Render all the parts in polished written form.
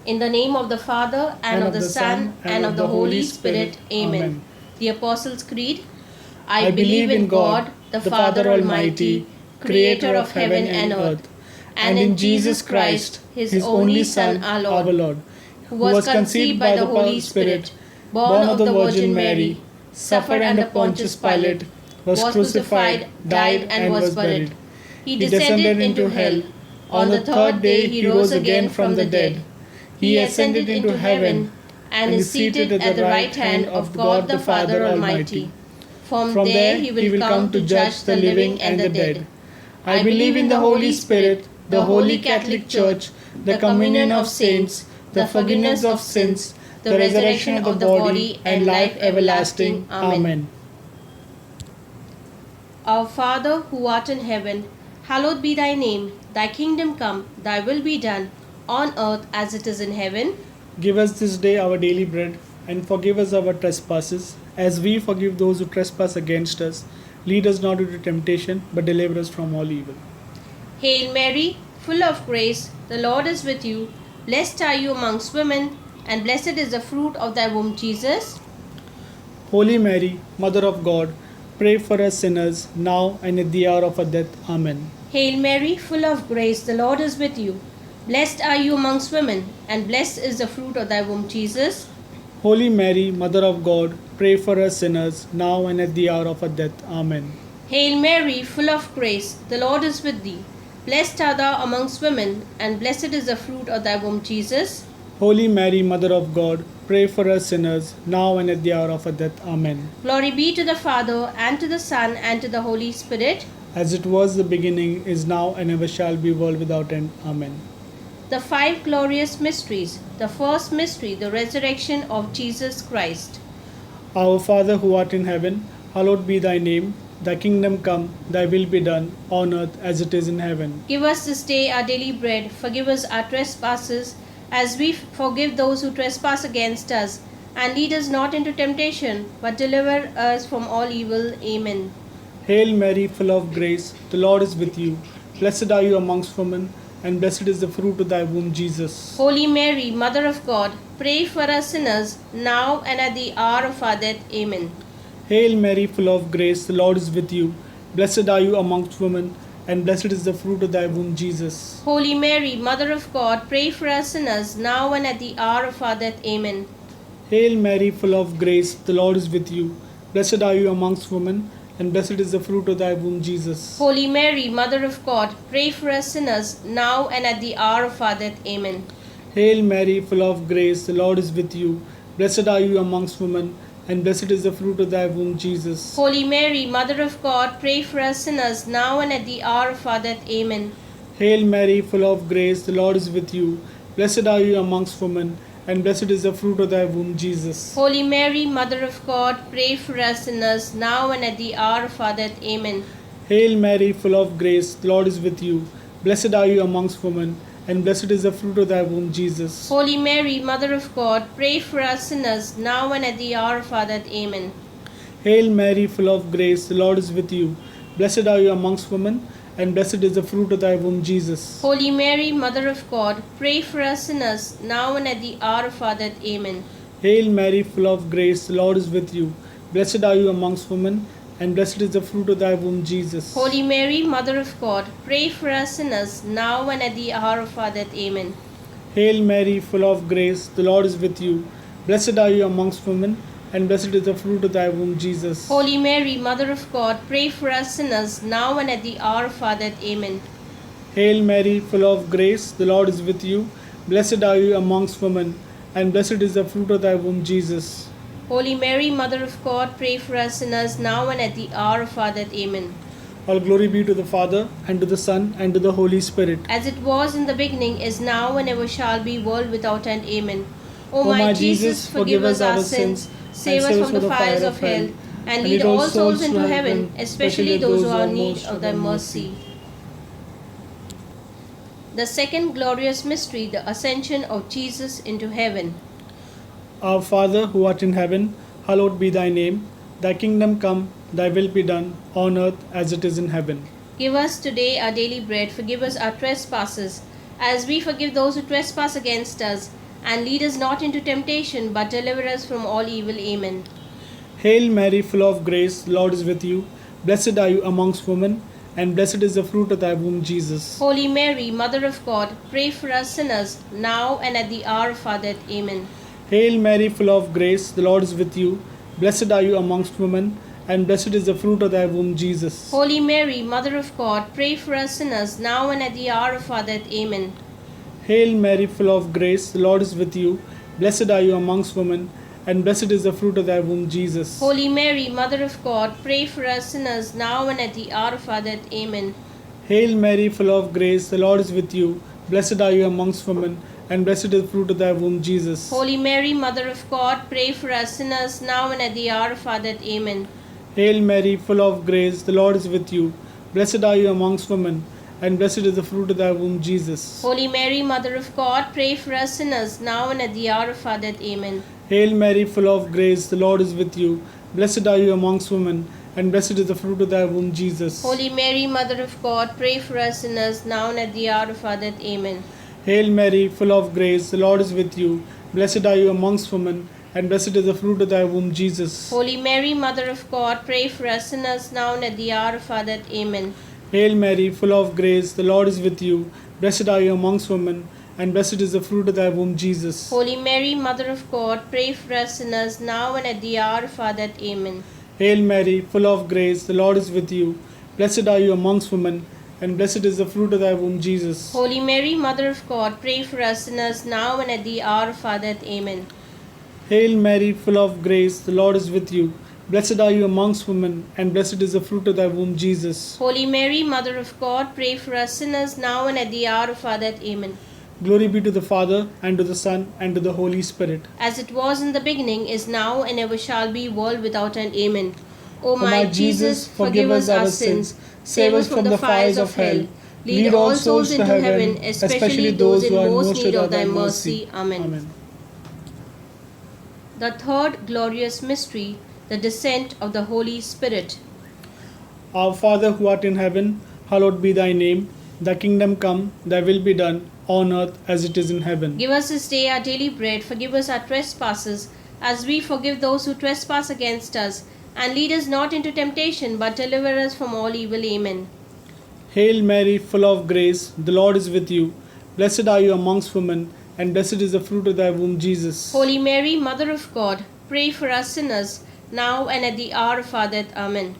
In the name of the Father, and of the Son, and of the Holy Spirit. Amen. The Apostles' Creed. I believe in God, the Father Almighty, creator of heaven and earth, and in Jesus Christ, his only Son, our Lord, who was conceived by the Holy Spirit, born of the Virgin Mary, suffered under Pontius Pilate, was crucified, died, and was buried. He descended into hell. On the third day he rose again from the dead. He ascended into heaven and is seated at the right hand of God the Father Almighty. From there he will come to judge the living and the dead. I believe in the Holy Spirit, the Holy Catholic Church, the communion of saints, the forgiveness of sins, the resurrection of the body, and life everlasting. Amen. Our Father, who art in heaven, hallowed be thy name. Thy kingdom come, thy will be done, on earth as it is in heaven. Give us this day our daily bread, and forgive us our trespasses, as we forgive those who trespass against us. Lead us not into temptation, but deliver us from all evil. Hail Mary, full of grace, the Lord is with you. Blessed are you amongst women, and blessed is the fruit of thy womb, Jesus. Holy Mary, Mother of God, pray for us sinners, now and at the hour of our death. Amen. Hail Mary, full of grace, the Lord is with you. Blessed are you amongst women, and blessed is the fruit of thy womb, Jesus. Holy Mary, Mother of God, pray for us sinners, now and at the hour of our death. Amen. Hail Mary, full of grace, the Lord is with thee. Blessed art thou amongst women, and blessed is the fruit of thy womb, Jesus. Holy Mary, Mother of God, pray for us sinners, now and at the hour of our death. Amen. Glory be to the Father, and to the Son, and to the Holy Spirit. As it was in the beginning, is now, and ever shall be, world without end. Amen. The five glorious mysteries. The first mystery, the resurrection of Jesus Christ. Our Father who art in heaven, hallowed be thy name. Thy kingdom come, thy will be done, on earth as it is in heaven. Give us this day our daily bread. Forgive us our trespasses, as we forgive those who trespass against us. And lead us not into temptation, but deliver us from all evil. Amen. Hail Mary, full of grace, the Lord is with you. Blessed are you amongst women, and blessed is the fruit of thy womb, Jesus. Holy Mary, Mother of God, pray for us sinners, now and at the hour of our death. Amen. Hail Mary, full of grace, the Lord is with you. Blessed are you amongst women, and blessed is the fruit of thy womb, Jesus. Holy Mary, Mother of God, pray for us sinners, now and at the hour of our death. Amen. Hail Mary, full of grace, the Lord is with you. Blessed are you amongst women, and blessed is the fruit of thy womb, Jesus. Holy Mary, Mother of God, pray for us sinners, now and at the hour of our death. Amen. Hail Mary, full of grace, the Lord is with you. Blessed are you amongst women, and blessed is the fruit of thy womb, Jesus. Holy Mary, Mother of God, pray for us sinners, now and at the hour of our death. Amen. Hail Mary, full of grace, the Lord is with you. Blessed are you amongst women, and blessed is the fruit of thy womb, Jesus. Holy Mary, Mother of God, pray for us sinners, now and at the hour of our death. Amen. Hail Mary, full of grace, the Lord is with you. Blessed are you amongst women, and blessed is the fruit of thy womb, Jesus. Holy Mary, Mother of God, pray for us sinners, now and at the hour of our death. Amen. Hail Mary, full of grace, the Lord is with you. Blessed are you amongst women, and blessed is the fruit of thy womb, Jesus. Holy Mary, Mother of God, pray for us sinners, now and at the hour of our death. Amen. Hail Mary, full of grace, the Lord is with you. Blessed are you amongst women, and blessed is the fruit of thy womb, Jesus. Holy Mary, Mother of God, pray for us sinners, now and at the hour of our death. Amen. Hail Mary, full of grace, the Lord is with you. Blessed are you amongst women, and blessed is the fruit of thy womb, Jesus. Holy Mary, Mother of God, pray for us sinners, now and at the hour of our death. Amen. Hail Mary, full of grace, the Lord is with you. Blessed are you amongst women, and blessed is the fruit of thy womb, Jesus. Holy Mary, Mother of God, pray for us sinners, now and at the hour of our death. Amen. All glory be to the Father, and to the Son, and to the Holy Spirit. As it was in the beginning, is now, and ever shall be, world without end. Amen. O my Jesus, forgive us our sins, save us from the fires of hell, and lead all souls into heaven, especially those who are in need of thy mercy. The second glorious mystery, the ascension of Jesus into heaven. Our Father who art in heaven, hallowed be thy name. Thy kingdom come, thy will be done, on earth as it is in heaven. Give us today our daily bread. Forgive us our trespasses, as we forgive those who trespass against us. And lead us not into temptation, but deliver us from all evil. Amen. Hail Mary, full of grace, the Lord is with you. Blessed are you amongst women, and blessed is the fruit of thy womb, Jesus. Holy Mary, Mother of God, pray for us sinners, now and at the hour of our death. Amen. Hail Mary, full of grace, the Lord is with you. Blessed are you amongst women, and blessed is the fruit of thy womb, Jesus. Holy Mary, Mother of God, pray for us sinners, now and at the hour of our death. Amen. Hail Mary, full of grace, the Lord is with you. Blessed are you amongst women, and blessed is the fruit of thy womb, Jesus. Holy Mary, Mother of God, pray for us sinners, now and at the hour of our death. Amen. Hail Mary, full of grace, the Lord is with you. Blessed are you amongst women, and blessed is the fruit of thy womb, Jesus. Holy Mary, Mother of God, pray for us sinners, now and at the hour of our death. Amen. Hail Mary, full of grace, the Lord is with you. Blessed are you amongst women, and blessed is the fruit of thy womb, Jesus. Holy Mary, Mother of God, pray for us sinners, now and at the hour of our death. Amen. Hail Mary, full of grace, the Lord is with you. Blessed are you amongst women, and blessed is the fruit of thy womb, Jesus. Holy Mary, Mother of God, pray for us sinners, now and at the hour of our death. Amen. Hail Mary, full of grace, the Lord is with you. Blessed are you amongst women, and blessed is the fruit of thy womb, Jesus. Holy Mary, Mother of God, pray for us sinners, now and at the hour of our death. Amen. Hail Mary, full of grace, the Lord is with you. Blessed are you amongst women, and blessed is the fruit of thy womb, Jesus. Holy Mary, Mother of God, pray for us sinners, now and at the hour of our death. Amen. Hail Mary, full of grace, the Lord is with you. Blessed are you amongst women, and blessed is the fruit of thy womb, Jesus. Holy Mary, Mother of God, pray for us sinners, now and at the hour of our death. Amen. Hail Mary, full of grace, the Lord is with you. Blessed are you amongst women, and blessed is the fruit of thy womb, Jesus. Holy Mary, Mother of God, pray for us sinners, now and at the hour of our death. Amen. Glory be to the Father, and to the Son, and to the Holy Spirit. As it was in the beginning, is now, and ever shall be, world without end. Amen. O my Jesus, forgive us our sins, save us from the fires of hell, lead all souls into heaven, especially those in most need of thy mercy. Amen. The third glorious mystery, the descent of the Holy Spirit. Our Father who art in heaven, hallowed be thy name. Thy kingdom come, thy will be done, on earth as it is in heaven. Give us this day our daily bread. Forgive us our trespasses, as we forgive those who trespass against us. And lead us not into temptation, but deliver us from all evil. Amen. Hail Mary, full of grace, the Lord is with you. Blessed are you amongst women, and blessed is the fruit of thy womb, Jesus. Holy Mary, Mother of God, pray for us sinners, now and at the hour of our death. Amen.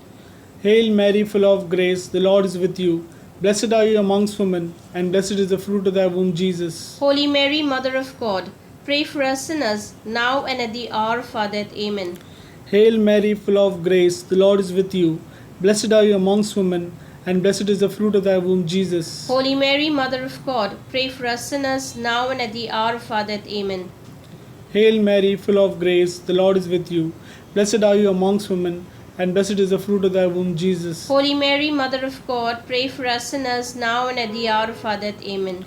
Hail Mary, full of grace, the Lord is with you. Blessed are you amongst women, and blessed is the fruit of thy womb, Jesus. Holy Mary, Mother of God, pray for us sinners, now and at the hour of our death. Amen. Hail Mary, full of grace, the Lord is with you. Blessed are you amongst women, and blessed is the fruit of thy womb, Jesus. Holy Mary, Mother of God, pray for us sinners, now and at the hour of our death. Amen. Hail Mary, full of grace, the Lord is with you. Blessed are you amongst women, and blessed is the fruit of thy womb, Jesus. Holy Mary, Mother of God, pray for us sinners, now and at the hour of our death. Amen.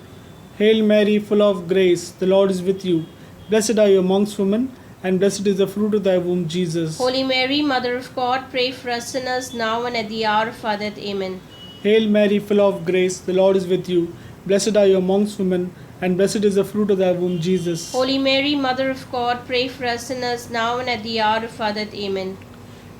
Hail Mary, full of grace, the Lord is with you. Blessed are you amongst women, and blessed is the fruit of thy womb, Jesus. Holy Mary, Mother of God, pray for us sinners, now and at the hour of our death. Amen. Hail Mary, full of grace, the Lord is with you. Blessed are you amongst women, and blessed is the fruit of thy womb, Jesus. Holy Mary, Mother of God, pray for us sinners, now and at the hour of our death. Amen.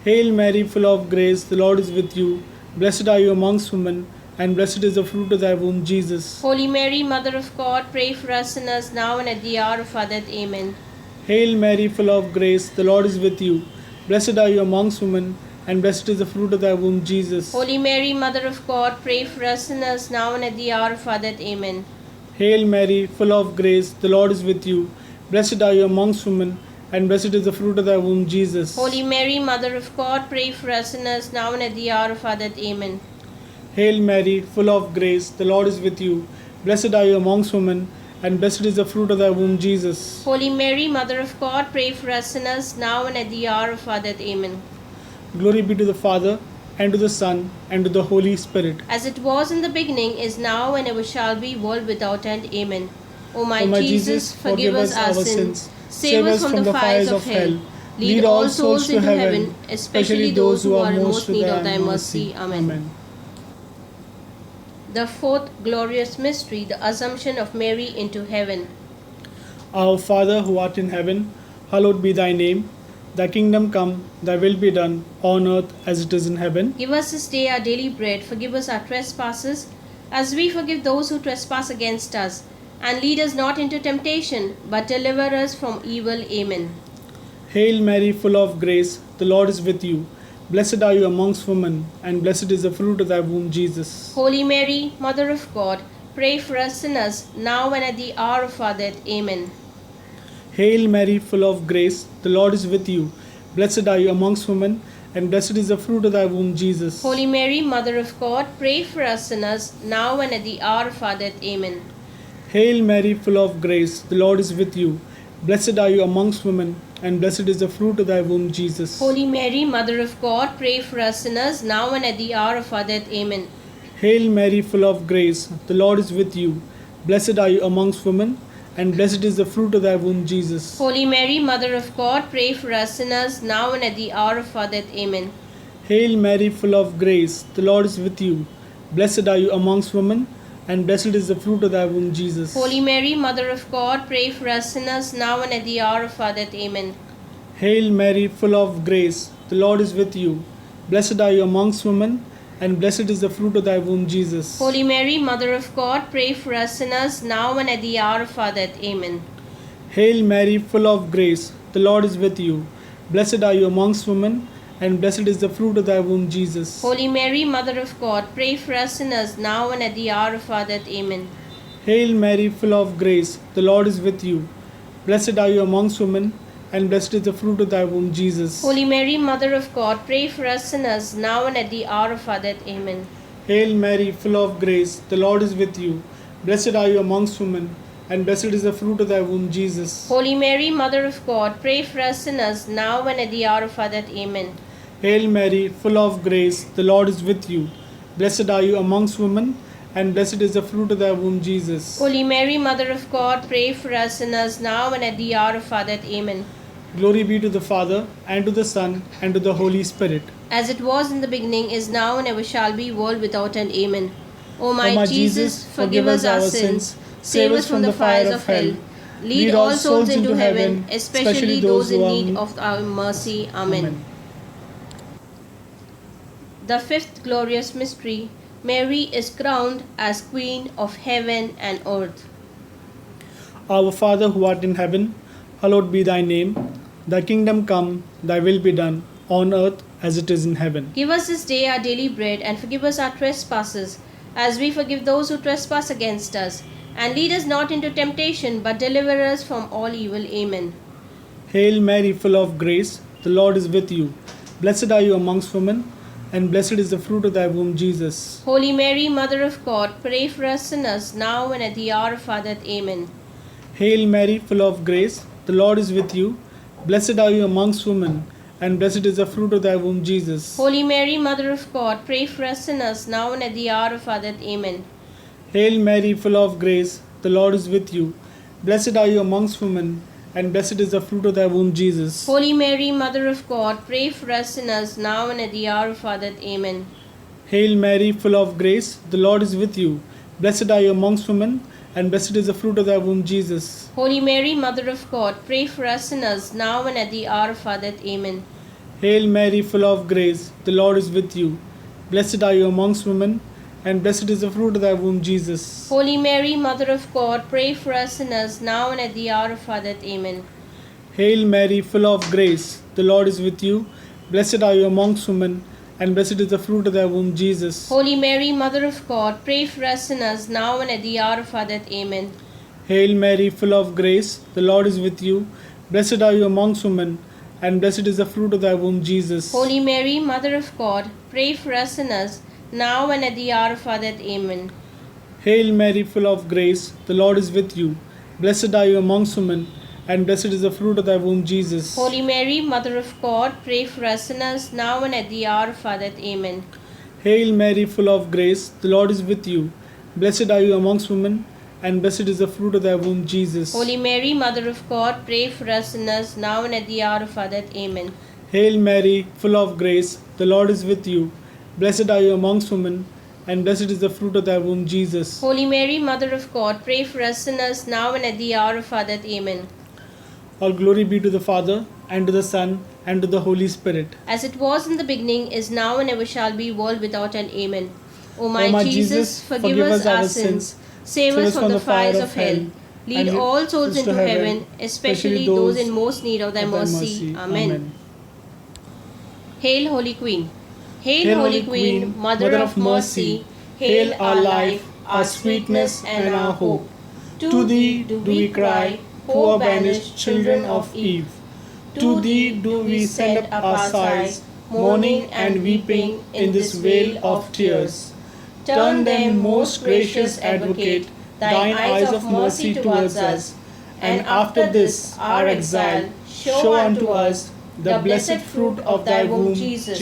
Hail Mary, full of grace, the Lord is with you. Blessed are you amongst women, and blessed is the fruit of thy womb, Jesus. Holy Mary, Mother of God, pray for us sinners, now and at the hour of our death. Amen. Hail Mary, full of grace, the Lord is with you. Blessed are you amongst women, and blessed is the fruit of thy womb, Jesus. Holy Mary, Mother of God, pray for us sinners, now and at the hour of our death. Amen. Hail Mary, full of grace, the Lord is with you. Blessed are you amongst women, and blessed is the fruit of thy womb, Jesus. Holy Mary, Mother of God, pray for us sinners, now and at the hour of our death. Amen. Hail Mary, full of grace, the Lord is with you. Blessed are you amongst women, and blessed is the fruit of thy womb, Jesus. Holy Mary, Mother of God, pray for us sinners, now and at the hour of our death. Amen. Glory be to the Father, and to the Son, and to the Holy Spirit. As it was in the beginning, is now, and ever shall be, world without end. Amen. O my Jesus, forgive us our sins, save us from the fires of hell, lead all souls into heaven, especially those who are in most need of thy mercy. Amen. The fourth glorious mystery, the Assumption of Mary into heaven. Our Father who art in heaven, hallowed be thy name. Thy kingdom come, thy will be done, on earth as it is in heaven. Give us this day our daily bread. Forgive us our trespasses, as we forgive those who trespass against us. And lead us not into temptation, but deliver us from evil. Amen. Hail Mary, full of grace, the Lord is with you. Blessed are you amongst women, and blessed is the fruit of thy womb, Jesus. Holy Mary, Mother of God, pray for us sinners, now and at the hour of our death. Amen. Hail Mary, full of grace, the Lord is with you. Blessed are you amongst women, and blessed is the fruit of thy womb, Jesus. Holy Mary, Mother of God, pray for us sinners, now and at the hour of our death. Amen. Hail Mary, full of grace, the Lord is with you. Blessed are you amongst women, and blessed is the fruit of thy womb, Jesus. Holy Mary, Mother of God, pray for us sinners, now and at the hour of our death. Amen. Hail Mary, full of grace, the Lord is with you. Blessed are you amongst women, and blessed is the fruit of thy womb, Jesus. Holy Mary, Mother of God, pray for us sinners, now and at the hour of our death. Amen. Hail Mary, full of grace, the Lord is with you. Blessed are you amongst women, and blessed is the fruit of thy womb, Jesus. Holy Mary, Mother of God, pray for us sinners, now and at the hour of our death. Amen. Hail Mary, full of grace, the Lord is with you. Blessed are you amongst women, and blessed is the fruit of thy womb, Jesus. Holy Mary, Mother of God, pray for us sinners, now and at the hour of our death. Amen. Hail Mary, full of grace, the Lord is with you. Blessed are you amongst women, and blessed is the fruit of thy womb, Jesus. Holy Mary, Mother of God, pray for us sinners, now and at the hour of our death. Amen. Hail Mary, full of grace, the Lord is with you. Blessed are you amongst women, and blessed is the fruit of thy womb, Jesus. Holy Mary, Mother of God, pray for us sinners, now and at the hour of our death. Amen. Hail Mary, full of grace, the Lord is with you. Blessed are you amongst women, and blessed is the fruit of thy womb, Jesus. Holy Mary, Mother of God, pray for us sinners, now and at the hour of our death. Amen. Hail Mary, full of grace, the Lord is with you. Blessed are you amongst women, and blessed is the fruit of thy womb, Jesus. Holy Mary, Mother of God, pray for us sinners, now and at the hour of our death. Amen. Glory be to the Father, and to the Son, and to the Holy Spirit. As it was in the beginning, is now, and ever shall be, world without end. Amen. O my Jesus, forgive us our sins, save us from the fires of hell. Lead all souls into heaven, especially those in need of our mercy. Amen. The fifth glorious mystery, Mary is crowned as Queen of heaven and earth. Our Father who art in heaven, hallowed be thy name. Thy kingdom come, thy will be done, on earth as it is in heaven. Give us this day our daily bread, and forgive us our trespasses, as we forgive those who trespass against us. And lead us not into temptation, but deliver us from all evil. Amen. Hail Mary, full of grace, the Lord is with you. Blessed are you amongst women, and blessed is the fruit of thy womb, Jesus. Holy Mary, Mother of God, pray for us sinners, now and at the hour of our death. Amen. Hail Mary, full of grace, the Lord is with you. Blessed are you amongst women, and blessed is the fruit of thy womb, Jesus. Holy Mary, Mother of God, pray for us sinners, now and at the hour of our death. Amen. Hail Mary, full of grace, the Lord is with you. Blessed are you amongst women, and blessed is the fruit of thy womb, Jesus. Holy Mary, Mother of God, pray for us sinners, now and at the hour of our death. Amen. Hail Mary, full of grace, the Lord is with you. Blessed are you amongst women, and blessed is the fruit of thy womb, Jesus. Holy Mary, Mother of God, pray for us sinners, now and at the hour of our death. Amen. Hail Mary, full of grace, the Lord is with you. Blessed are you amongst women, and blessed is the fruit of thy womb, Jesus. Holy Mary, Mother of God, pray for us sinners, now and at the hour of our death. Amen. Hail Mary, full of grace, the Lord is with you. Blessed are you amongst women, and blessed is the fruit of thy womb, Jesus. Holy Mary, Mother of God, pray for us sinners, now and at the hour of our death. Amen. Hail Mary, full of grace, the Lord is with you. Blessed are you amongst women, and blessed is the fruit of thy womb, Jesus. Holy Mary, Mother of God, pray for us sinners, now and at the hour of our death. Amen. Hail Mary, full of grace, the Lord is with you. Blessed are you amongst women, and blessed is the fruit of thy womb, Jesus. Holy Mary, Mother of God, pray for us sinners, now and at the hour of our death. Amen. Hail Mary, full of grace, the Lord is with you. Blessed are you amongst women, and blessed is the fruit of thy womb, Jesus. Holy Mary, Mother of God, pray for us sinners, now and at the hour of our death. Amen. Hail Mary, full of grace, the Lord is with you. Blessed are you amongst women, and blessed is the fruit of thy womb, Jesus. Holy Mary, Mother of God, pray for us sinners now and at the hour of our death. Amen. All glory be to the Father, and to the Son, and to the Holy Spirit. As it was in the beginning, is now, and ever shall be, world without end. Amen. O O my Jesus, forgive us our sins, save us from the fires of hell, lead all souls into heaven, especially those in most need of thy mercy. Amen. Hail, Holy Queen. Hail, Holy Queen, Mother of mercy. Hail our life, our sweetness, and our hope. To thee do we cry, poor banished children of Eve. To thee do we send up our sighs, mourning and weeping in this vale of tears. Turn then, most gracious Advocate, thine eyes of mercy towards us, and after this our exile, show unto us the blessed fruit of thy womb, Jesus.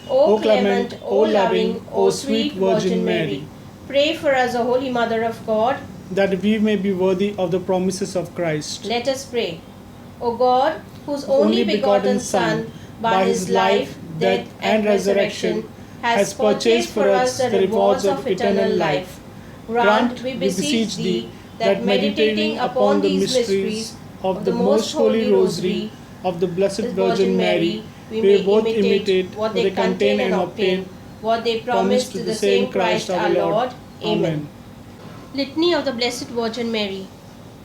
O clement, O loving, O sweet Virgin Mary, pray for us, O Holy Mother of God, that we may be worthy of the promises of Christ. Let us pray. O God, whose only begotten Son, by his life, death, and resurrection, has purchased for us the rewards of eternal life, grant, we beseech thee, that meditating upon these mysteries of the most holy Rosary of the Blessed Virgin Mary, we may both imitate what they contain and obtain what they promise to the same Christ our Lord. Amen. Litany of the Blessed Virgin Mary.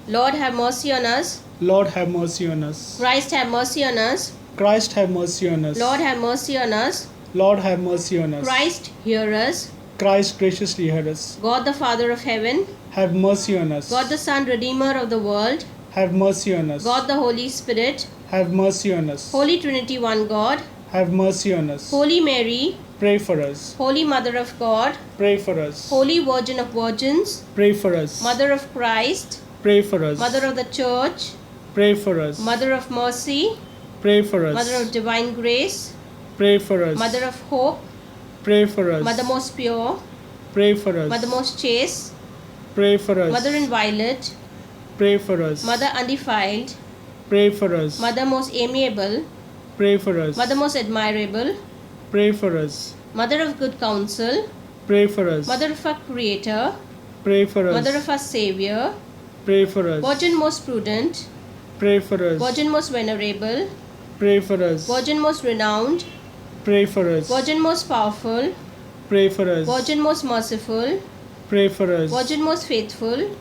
Lord, have mercy on us. Lord, have mercy on us. Christ, have mercy on us. Christ, have mercy on us. Lord, have mercy on us. Lord, have mercy on us. Christ, hear us. Christ, graciously hear us. God the Father of heaven, have mercy on us. God the Son, Redeemer of the world, have mercy on us. God the Holy Spirit, have mercy on us. Holy Trinity, one God, have mercy on us. Holy Mary, pray for us. Holy Mother of God, pray for us. Holy Virgin of Virgins, pray for us. Mother of Christ, pray for us. Mother of the Church, pray for us. Mother of Mercy, pray for us. Mother of Divine Grace, pray for us. Mother of Hope, pray for us. Mother most pure, pray for us. Mother most chaste, pray for us. Mother inviolate, pray for us. Mother undefiled, pray for us. Mother most amiable, pray for us. Mother most admirable, pray for us. Mother of good counsel, pray for us. Mother of our Creator, pray for us. Mother of our Savior, pray for us. Virgin most prudent, pray for us. Virgin most venerable, pray for us. Virgin most renowned, pray for us. Virgin most powerful, pray for us. Virgin most merciful, pray for us. Virgin most faithful,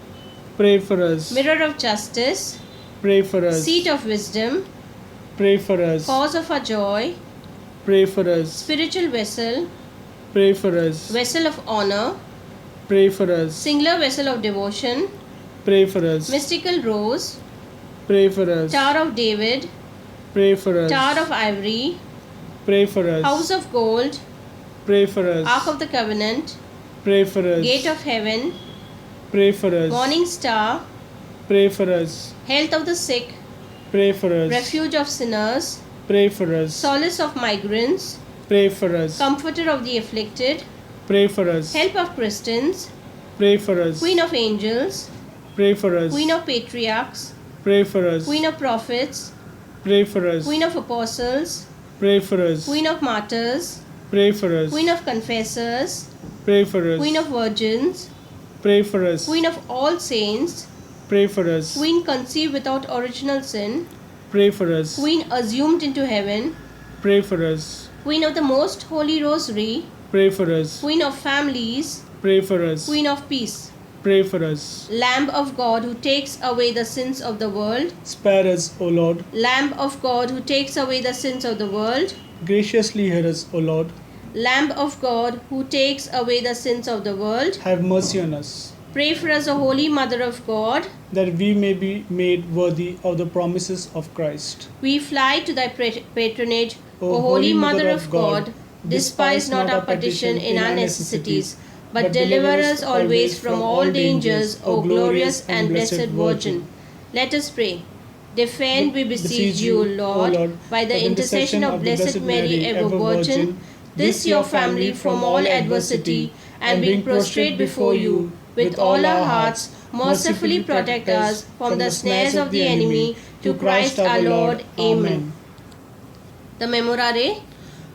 pray for us. Mirror of justice, pray for us. Seat of wisdom, pray for us. Cause of our joy, pray for us. Spiritual vessel, pray for us. Vessel of honor, pray for us. Singular vessel of devotion, pray for us. Mystical rose, pray for us. Tower of David, pray for us. Tower of ivory, pray for us. House of gold, pray for us. Ark of the covenant, pray for us. Gate of heaven, pray for us. Morning star, pray for us. Health of the sick, pray for us. Refuge of sinners, pray for us. Solace of migrants, pray for us. Comforter of the afflicted, pray for us. Help of Christians, pray for us. Queen of angels, pray for us. Queen of patriarchs, pray for us. Queen of prophets, pray for us. Queen of apostles, pray for us. Queen of martyrs, pray for us. Queen of confessors, pray for us. Queen of virgins, pray for us. Queen of all saints, pray for us. Queen conceived without original sin, pray for us. Queen assumed into heaven, pray for us. Queen of the most holy Rosary, pray for us. Queen of families, pray for us. Queen of peace, pray for us. Lamb of God who takes away the sins of the world, spare us, O Lord. Lamb of God who takes away the sins of the world, graciously hear us, O Lord. Lamb of God who takes away the sins of the world, have mercy on us. Pray for us, O Holy Mother of God, that we may be made worthy of the promises of Christ. We fly to thy patronage, O Holy Mother of God. Despise not our petition in our necessities, but deliver us always from all dangers, O glorious and blessed Virgin. Let us pray. Defend, we beseech you, Lord, by the intercession of Blessed Mary, ever Virgin, this your family from all adversity, and being prostrate before you, with all our hearts, mercifully protect us from the snares of the enemy, to Christ our Lord. Amen. The Memorare.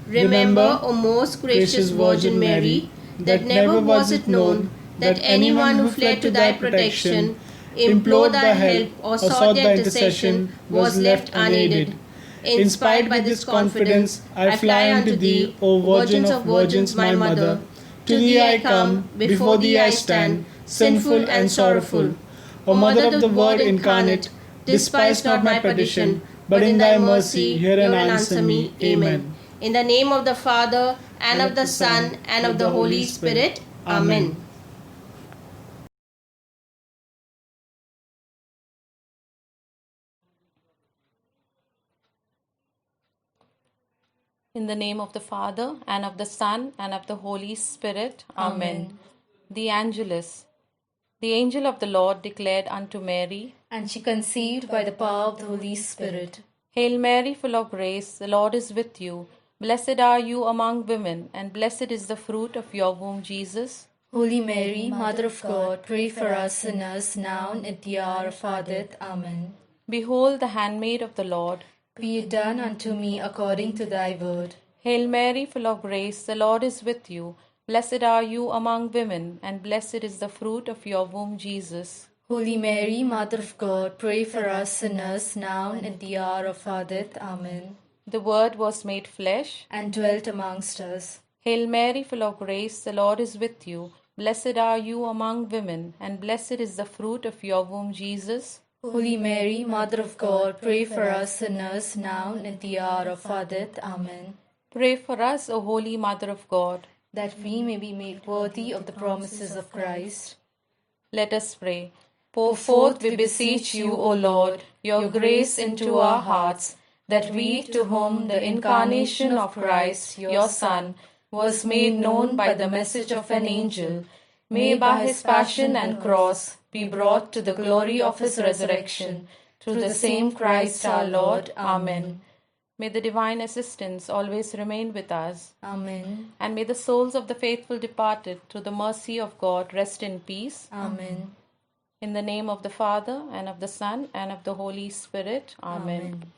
Remember, O most gracious Virgin Mary, that never was it known that anyone who fled to thy protection, implored thy help, or sought thy intercession was left unaided. Inspired by this confidence, I fly unto thee, O Virgin of Virgins, my mother. To thee I come, before thee I stand, sinful and sorrowful. O Mother of the Word incarnate, despise not my petition, but in thy mercy hear and answer me. Amen. In the name of the Father, and of the Son, and of the Holy Spirit. Amen. In the name of the Father, and of the Son, and of the Holy Spirit. Amen. The Angelus. The angel of the Lord declared unto Mary, and she conceived by the power of the Holy Spirit. Hail Mary, full of grace, the Lord is with you. Blessed are you among women, and blessed is the fruit of your womb, Jesus. Holy Mary, Mother of God, pray for us sinners now and at the hour of our death. Amen. Behold the handmaid of the Lord. Be it done unto me according to thy word. Hail Mary, full of grace, the Lord is with you. Blessed are you among women, and blessed is the fruit of your womb, Jesus. Holy Mary, Mother of God, pray for us sinners now and at the hour of our death. Amen. The Word was made flesh and dwelt amongst us. Hail Mary, full of grace, the Lord is with you. Blessed are you among women, and blessed is the fruit of your womb, Jesus. Holy Mary, Mother of God, pray for us sinners now and at the hour of our death. Amen. Pray for us, O Holy Mother of God, that we may be made worthy of the promises of Christ. Let us pray. Pour forth, we beseech you, O Lord, your grace into our hearts, that we, to whom the incarnation of Christ, your Son, was made known by the message of an angel, may by his passion and cross be brought to the glory of his resurrection, through the same Christ our Lord. Amen. May the divine assistance always remain with us. Amen. And may the souls of the faithful departed, through the mercy of God, rest in peace. Amen. In the name of the Father, and of the Son, and of the Holy Spirit. Amen. Amen.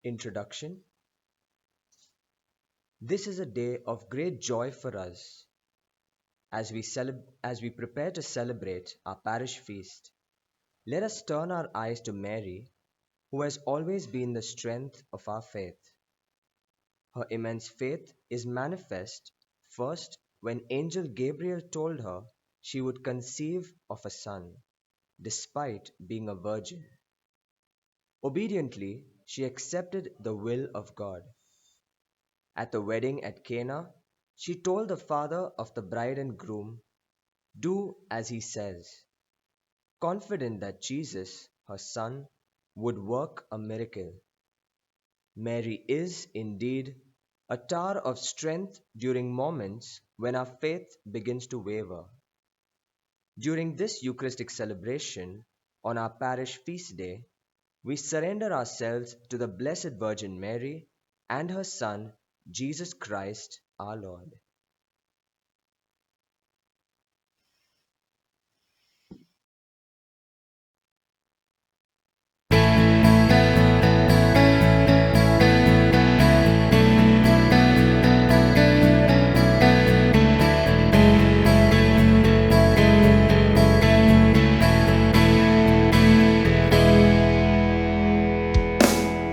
Introduction. This is a day of great joy for us as we prepare to celebrate our parish feast. Let us turn our eyes to Mary, who has always been the strength of our faith. Her immense faith is manifest first when Angel Gabriel told her she would conceive of a son, despite being a virgin. Obediently, she accepted the will of God. At the wedding at Cana, she told the father of the bride and groom, "Do as he says," confident that Jesus, her son, would work a miracle. Mary is, indeed, a tower of strength during moments when our faith begins to waver. During this Eucharistic celebration, on our parish feast day, we surrender ourselves to the Blessed Virgin Mary and her Son, Jesus Christ our Lord.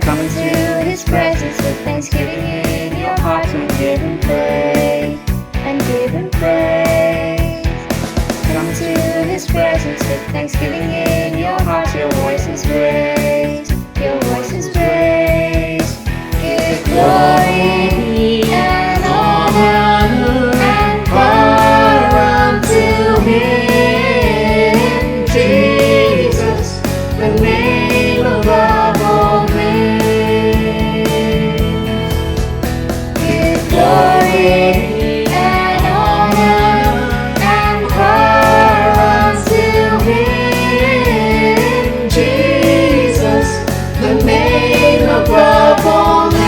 Come into His presence with thanksgiving in your heart and give Him praise, and give Him praise. Come into His presence with thanksgiving in your heart. Your voice is raised, your voice is raised. Give glory and honor and power unto Him, Jesus, the name above all names. Give glory and honor and power unto Him, Jesus, the name above all names.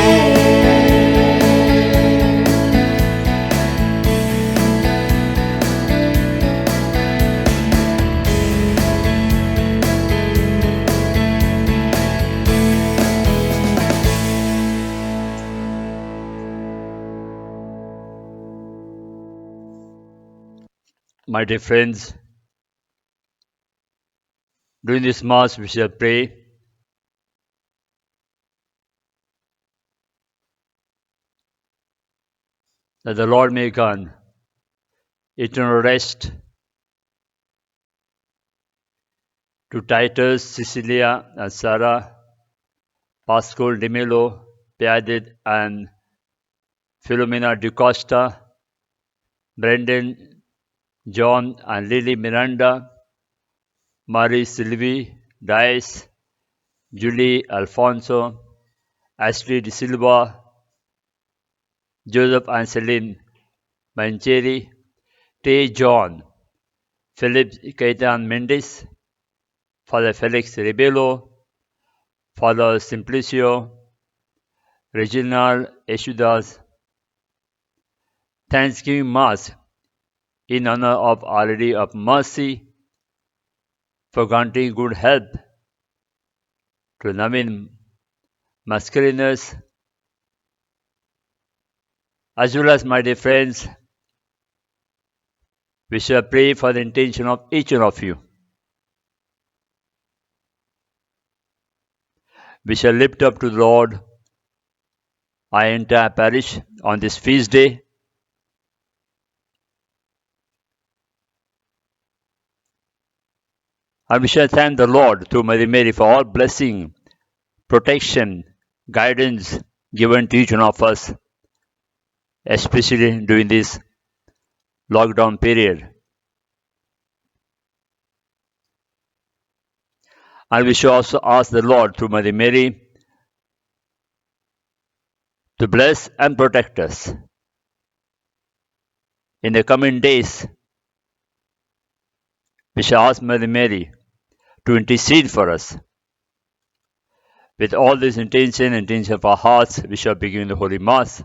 My dear friends, during this Mass we shall pray that the Lord may grant eternal rest to Titus, Cecilia, and Sarah, Pascal de Melo, Piadid, and Philomena de Costa, Brendan, John, and Lily Miranda, Marie Sylvie, Dice, Julie, Alfonso, Ashley de Silva, Joseph and Celine Mancheri, Tay John, Philip Caitan Mendes, Father Felix Rebelo, Father Simplicio, Reginald Eshudas. Thanksgiving Mass in honor of Our Lady of Mercy for granting good health to Navin Mascarenhas, as well as my dear friends. We shall pray for the intention of each one of you. We shall lift up to the Lord our entire parish on this feast day. And we shall thank the Lord through Mother Mary for all blessing, protection, guidance given to each one of us, especially during this lockdown period. And we shall also ask the Lord through Mother Mary to bless and protect us. In the coming days, we shall ask Mother Mary to intercede for us. With all this intention of our hearts, we shall begin the Holy Mass.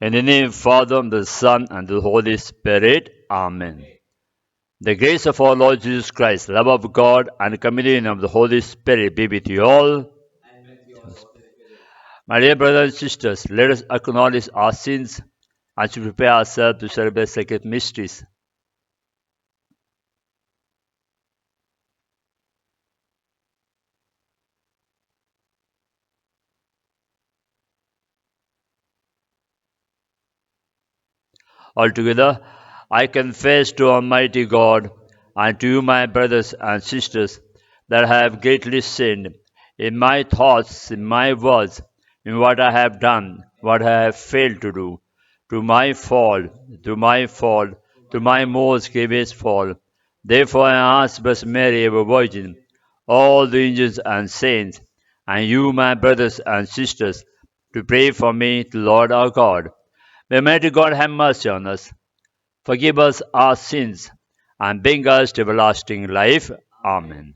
In the name of the Father, and the Son, and the Holy Spirit. Amen. The grace of our Lord Jesus Christ, love of God, and the communion of the Holy Spirit be with you all. My dear brothers and sisters, let us acknowledge our sins and to prepare ourselves to celebrate sacred mysteries. Altogether, I confess to Almighty God and to you, my brothers and sisters, that I have greatly sinned in my thoughts, in my words, in what I have done, what I have failed to do, to my fault, to my most grievous fault. Therefore I ask Blessed Mary, ever Virgin, all the angels and saints, and you, my brothers and sisters, to pray for me to Lord our God. May Almighty God have mercy on us, forgive us our sins, and bring us to everlasting life. Amen.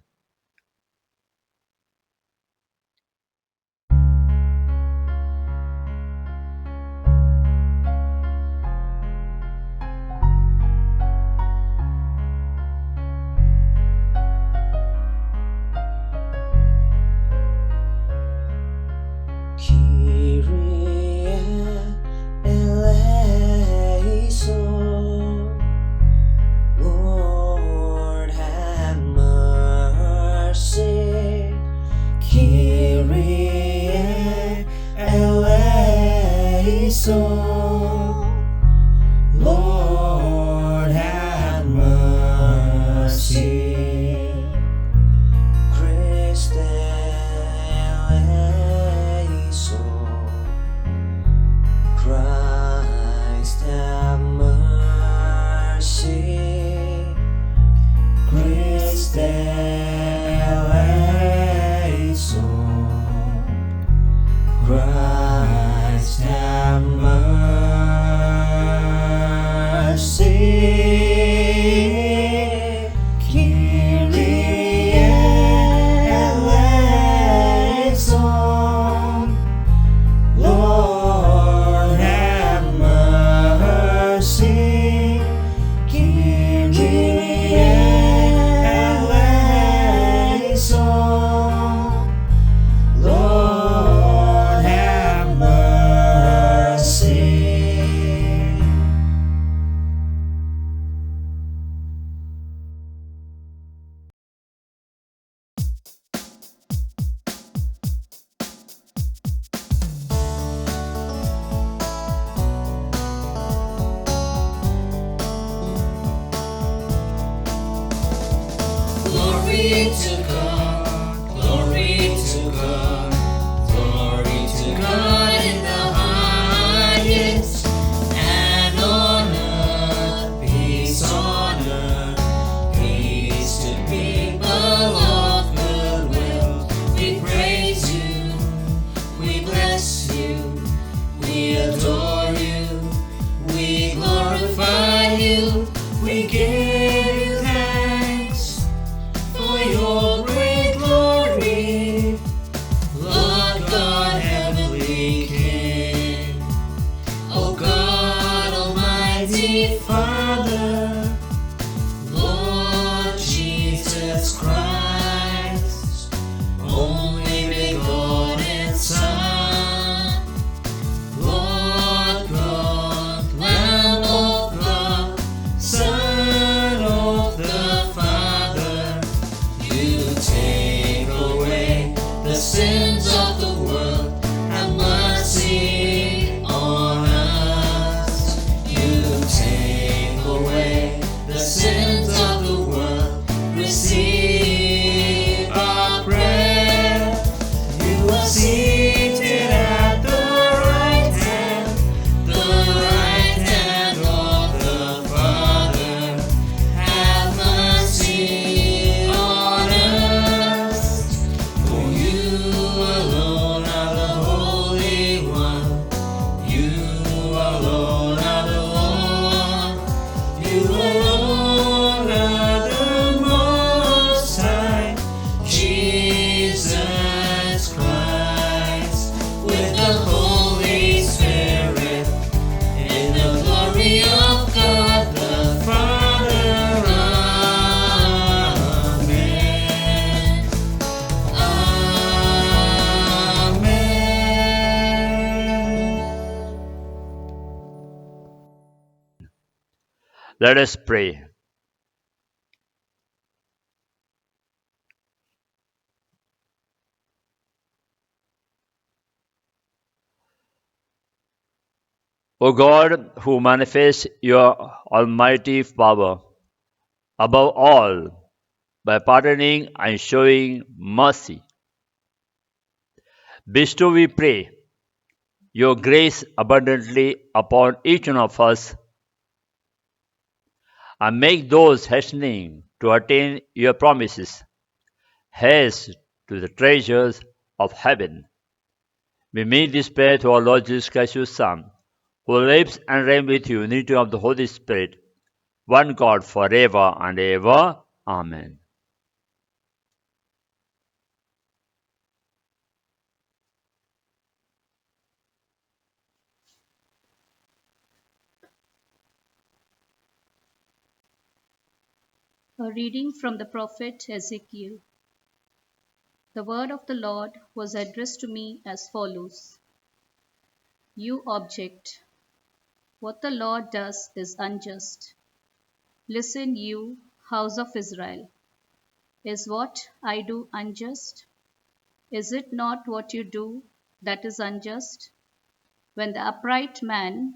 Kyrie eleison, Lord have mercy. Kyrie eleison, Lord have mercy. Christ Christ have mercy. Christ eleison. Christ have mercy. Kyrie eleison. Lord have mercy. Kyrie eleison. Lord have mercy. Glory to God, glory to God, glory to God in the highest, and on earth peace to people of goodwill. We praise you, we bless you, we adore you, we glorify you, we give you thanks for your great glory, Lord God, heavenly Let us pray. O God, who manifests your almighty power above all by pardoning and showing mercy, bestow, we pray, your grace abundantly upon each one of us, and make those hastening to attain your promises heirs to the treasures of heaven. We make this prayer to our Lord Jesus Christ, your Son, who lives and reigns with you in unity of the Holy Spirit, one God, forever and ever. Amen. A reading from the prophet Ezekiel. The word of the Lord was addressed to me as follows: You object, what the Lord does is unjust. Listen, you house of Israel. Is what I do unjust? Is it not what you do that is unjust? When the upright man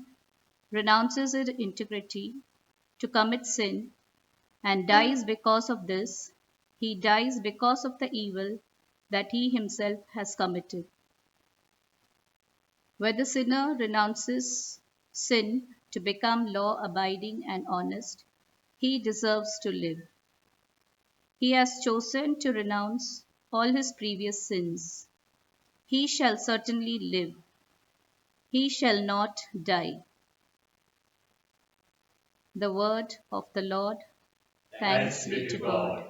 renounces his integrity to commit sin and dies because of this, he dies because of the evil that he himself has committed. Where the sinner renounces sin to become law-abiding and honest, he deserves to live. He has chosen to renounce all his previous sins. He shall certainly live. He shall not die. The word of the Lord. Thanks be to God.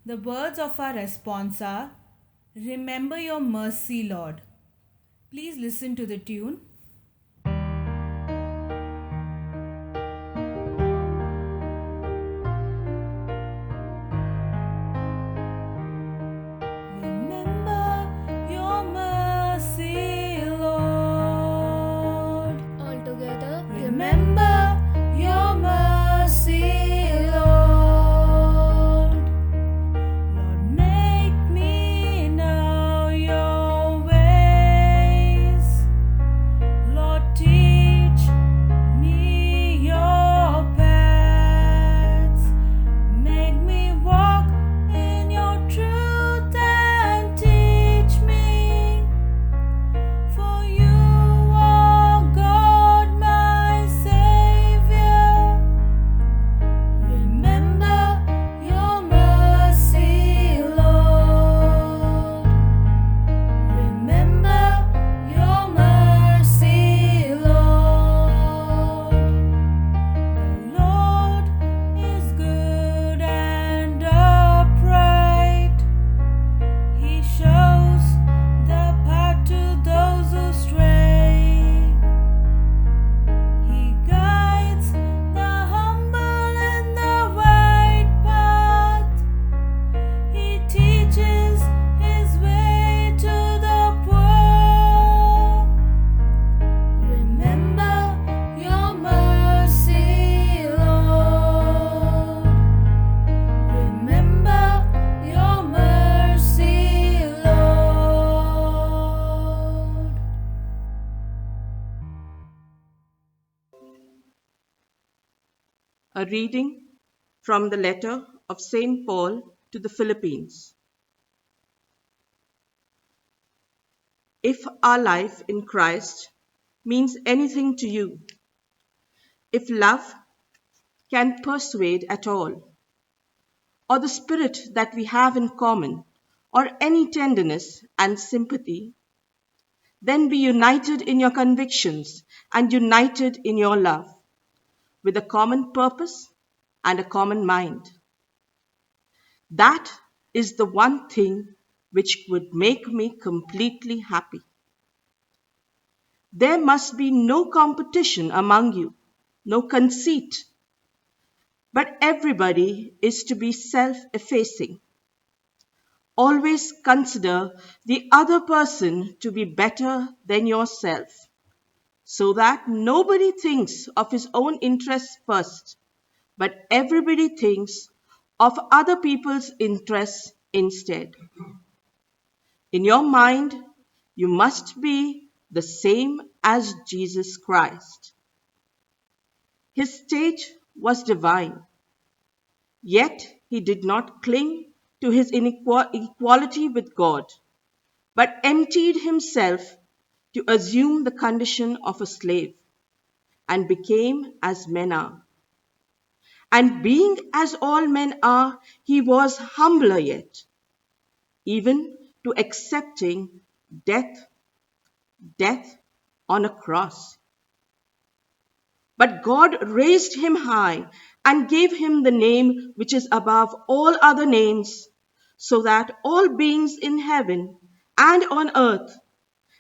The words of our response are, Remember your mercy, Lord. Please listen to the tune. Remember your mercy, Lord. All together. Remember your mercy, Lord. Lord, make me know your ways. Lord, teach me your paths. Make me walk in your truth and teach me. For you are God, my Savior. Remember your mercy, Lord. Remember your mercy, Lord. The Lord is good and upright. He shows the path to those who stray. He guides the humble in the right path. He teaches his way to the poor. Remember your mercy, Lord. Remember your mercy, Lord. A reading from the letter of St. Paul to the Philippines. If our life in Christ means anything to you, if love can persuade at all, or the spirit that we have in common, or any tenderness and sympathy, then be united in your convictions and united in your love, with a common purpose and a common mind. That is the one thing which would make me completely happy. There must be no competition among you, no conceit, but everybody is to be self-effacing. Always consider the other person to be better than yourself, so that nobody thinks of his own interests first, but everybody thinks of other people's interests instead. In your mind, you must be the same as Jesus Christ. His state was divine, yet he did not cling to his equality with God, but emptied himself to assume the condition of a slave and became as men are. And being as all men are, he was humbler yet, even to accepting death, death on a cross. But God raised him high and gave him the name which is above all other names, so that all beings in heaven and on earth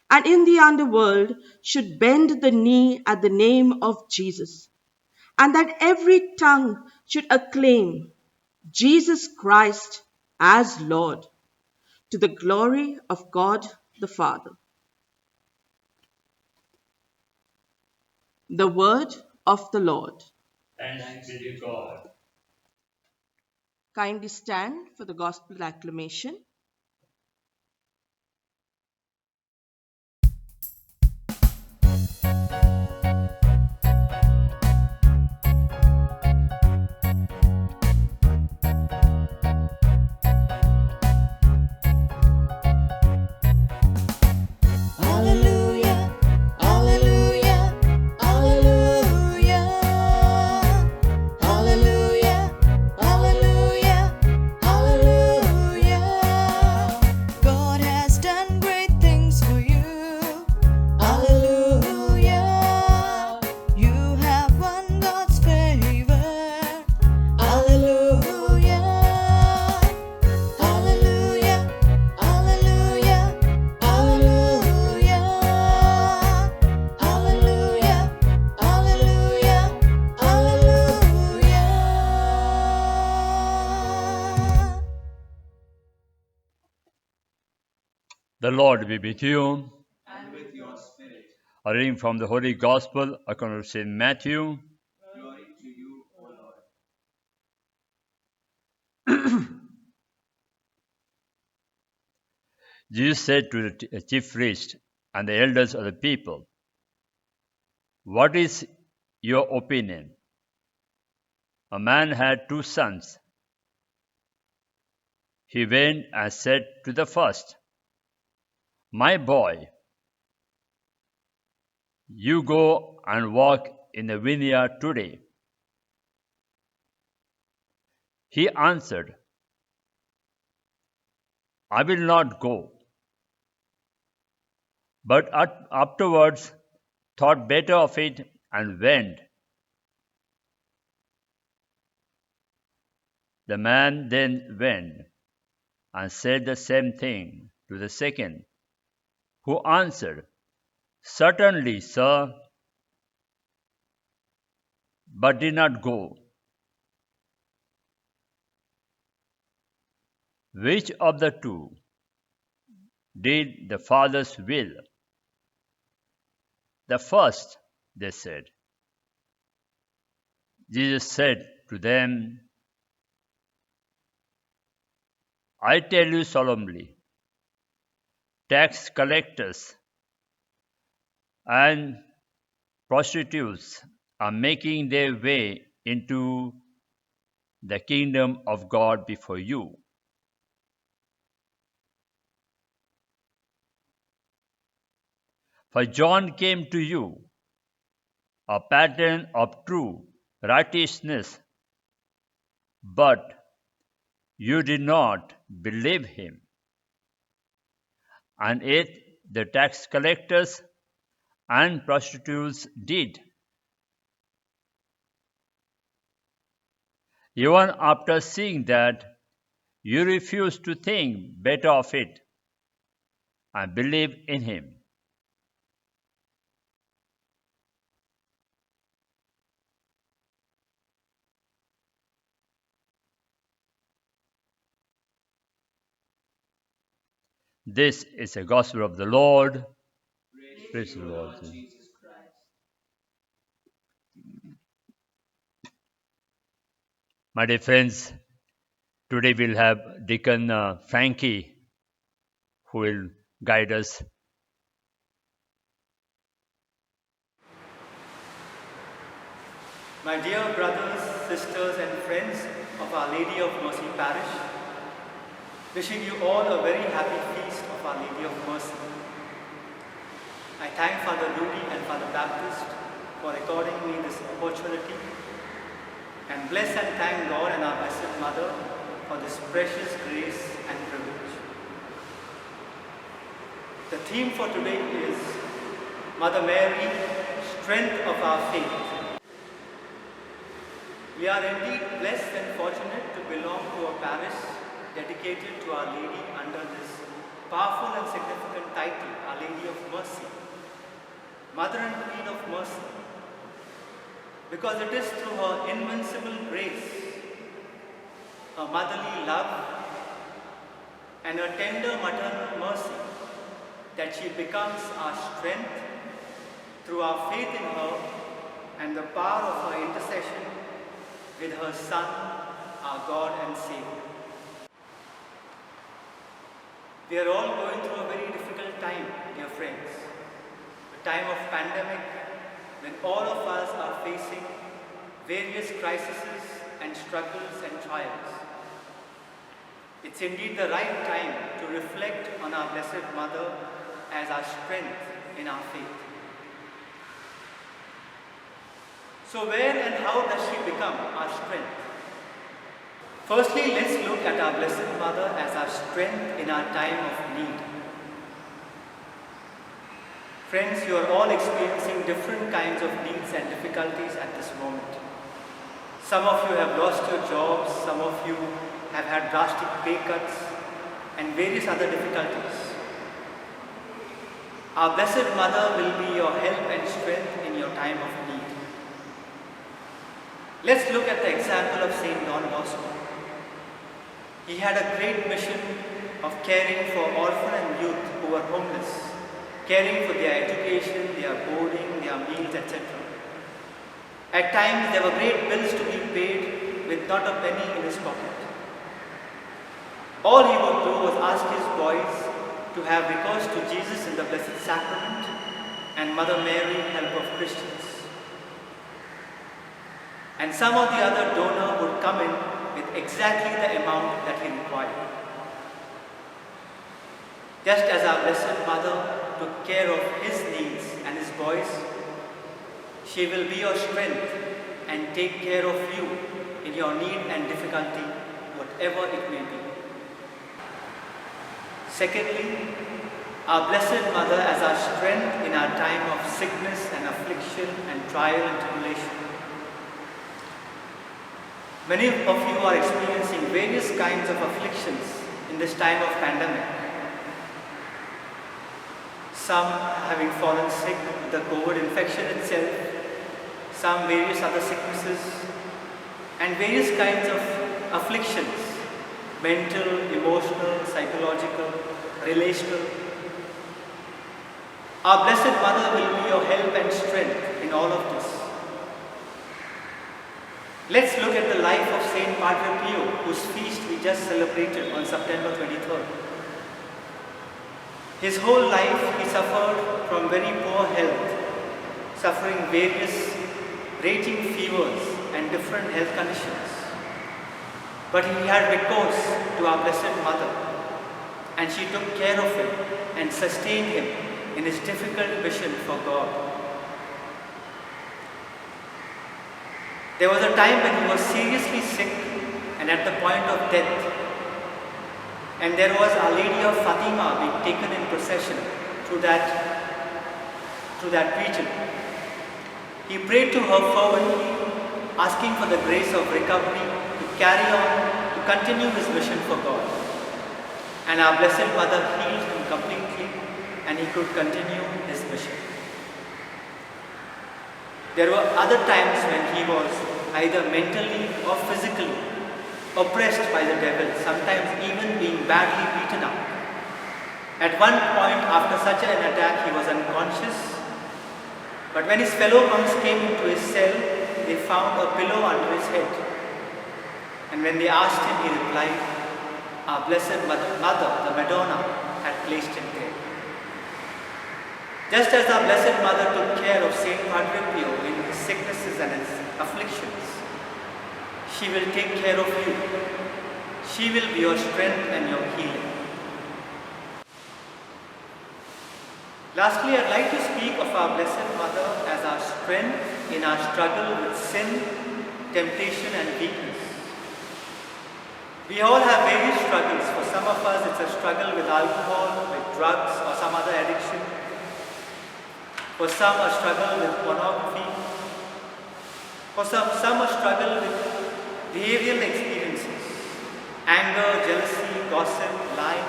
and in the underworld should bend the knee at the name of Jesus, and that every tongue should acclaim Jesus Christ as Lord, to the glory of God the Father. The word of the Lord. Thanks be to God. Kindly stand for the gospel acclamation. Hallelujah, hallelujah, hallelujah. Hallelujah, hallelujah, hallelujah. God has done great things for you. Hallelujah. You have won God's favor. Hallelujah. Hallelujah, hallelujah, hallelujah. Hallelujah, hallelujah, hallelujah. The Lord be with you. A reading from the Holy Gospel according to St. Matthew. Jesus said to the chief priests and the elders of the people, "What is your opinion? A man had 2 sons. He went and said to the first, 'My boy, you go and work in the vineyard today.' He answered, 'I will not go.' But afterwards thought better of it and went. The man then went and said the same thing to the second, who answered, 'Certainly, sir,' but did not go. Which of the 2 did the Father's will?" "The first," they said. Jesus said to them, "I tell you solemnly, tax collectors and prostitutes are making their way into the kingdom of God before you. For John came to you, a pattern of true righteousness, but you did not believe him. And yet the tax collectors and prostitutes did. Even after seeing that, you refuse to think better of it and believe in him." This is the gospel of the Lord. Praise the Lord. My dear friends, today we'll have Deacon Frankie who will guide us. My dear brothers, sisters, and friends of Our Lady of Mercy Parish, wishing you all a very happy feast of Our Lady of Mercy. I thank Father Rudy and Father Baptist for according me this opportunity, and bless and thank God and our Blessed Mother for this precious grace and privilege. The theme for today is Mother Mary, Strength of Our Faith. We are indeed blessed and fortunate to belong to a parish dedicated to Our Lady under this powerful and significant title, Our Lady of Mercy, Mother and Queen of Mercy, because it is through her invincible grace, her motherly love, and her tender maternal mercy that she becomes our strength through our faith in her and the power of her intercession with her Son, our God and Savior. We are all going through a very difficult time, dear friends. A time of pandemic when all of us are facing various crises and struggles and trials. It's indeed the right time to reflect on our Blessed Mother as our strength in our faith. So where and how does she become our strength? Firstly, let's look at our Blessed Mother as our strength in our time of need. Friends, you are all experiencing different kinds of needs and difficulties at this moment. Some of you have lost your jobs, some of you have had drastic pay cuts, and various other difficulties. Our Blessed Mother will be your help and strength in your time of need. Let's look at the example of Saint Don Bosco. He had a great mission of caring for orphan and youth who were homeless, caring for their education, their boarding, their meals, etc. At times there were great bills to be paid with not a penny in his pocket. All he would do was ask his boys to have recourse to Jesus in the Blessed Sacrament and Mother Mary, help of Christians. And some of the other donor would come in with exactly the amount that he required. Just as our Blessed Mother took care of his needs and his boys, she will be your strength and take care of you in your need and difficulty, whatever it may be. Secondly, our Blessed Mother as our strength in our time of sickness and affliction and trial and tribulation. Many of you are experiencing various kinds of afflictions in this time of pandemic. Some having fallen sick with the COVID infection itself, some various other sicknesses, and various kinds of afflictions, mental, emotional, psychological, relational. Our Blessed Mother will be your help and strength in all of this. Let's look at the life of Saint Padre Pio, whose feast we just celebrated on September 23rd. His whole life he suffered from very poor health, suffering various raging fevers and different health conditions. But he had recourse to our Blessed Mother, and she took care of him and sustained him in his difficult mission for God. There was a time when he was seriously sick and at the point of death, and there was Our Lady of Fatima being taken in procession through that region. He prayed to her fervently, asking for the grace of recovery to carry on, to continue his mission for God. And our Blessed Mother healed him completely, and he could continue his mission. There were other times when he was either mentally or physically oppressed by the devil, sometimes even being badly beaten up. At one point after such an attack, he was unconscious, but when his fellow monks came into his cell, they found a pillow under his head. And when they asked him, he replied, our Blessed Mother, the Madonna, had placed him there. Just as our Blessed Mother took care of Saint Padre Pio in his sicknesses and his afflictions, she will take care of you. She will be your strength and your healing. Lastly, I'd like to speak of our Blessed Mother as our strength in our struggle with sin, temptation and weakness. We all have various struggles. For some of us, it's a struggle with alcohol, with drugs, or some other addiction. For some, a struggle with pornography. For some a struggle with behavioral experiences, anger, jealousy, gossip, lying.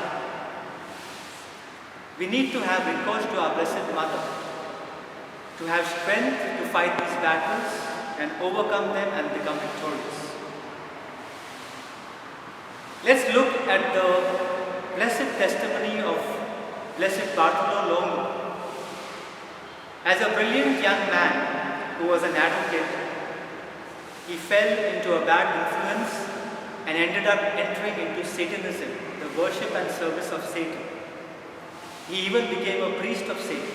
We need to have recourse to our Blessed Mother to have strength to fight these battles and overcome them and become victorious. Let's look at the blessed testimony of Blessed Bartolo Longo. As a brilliant young man who was an advocate, he fell into a bad influence and ended up entering into Satanism, the worship and service of Satan. He even became a priest of Satan.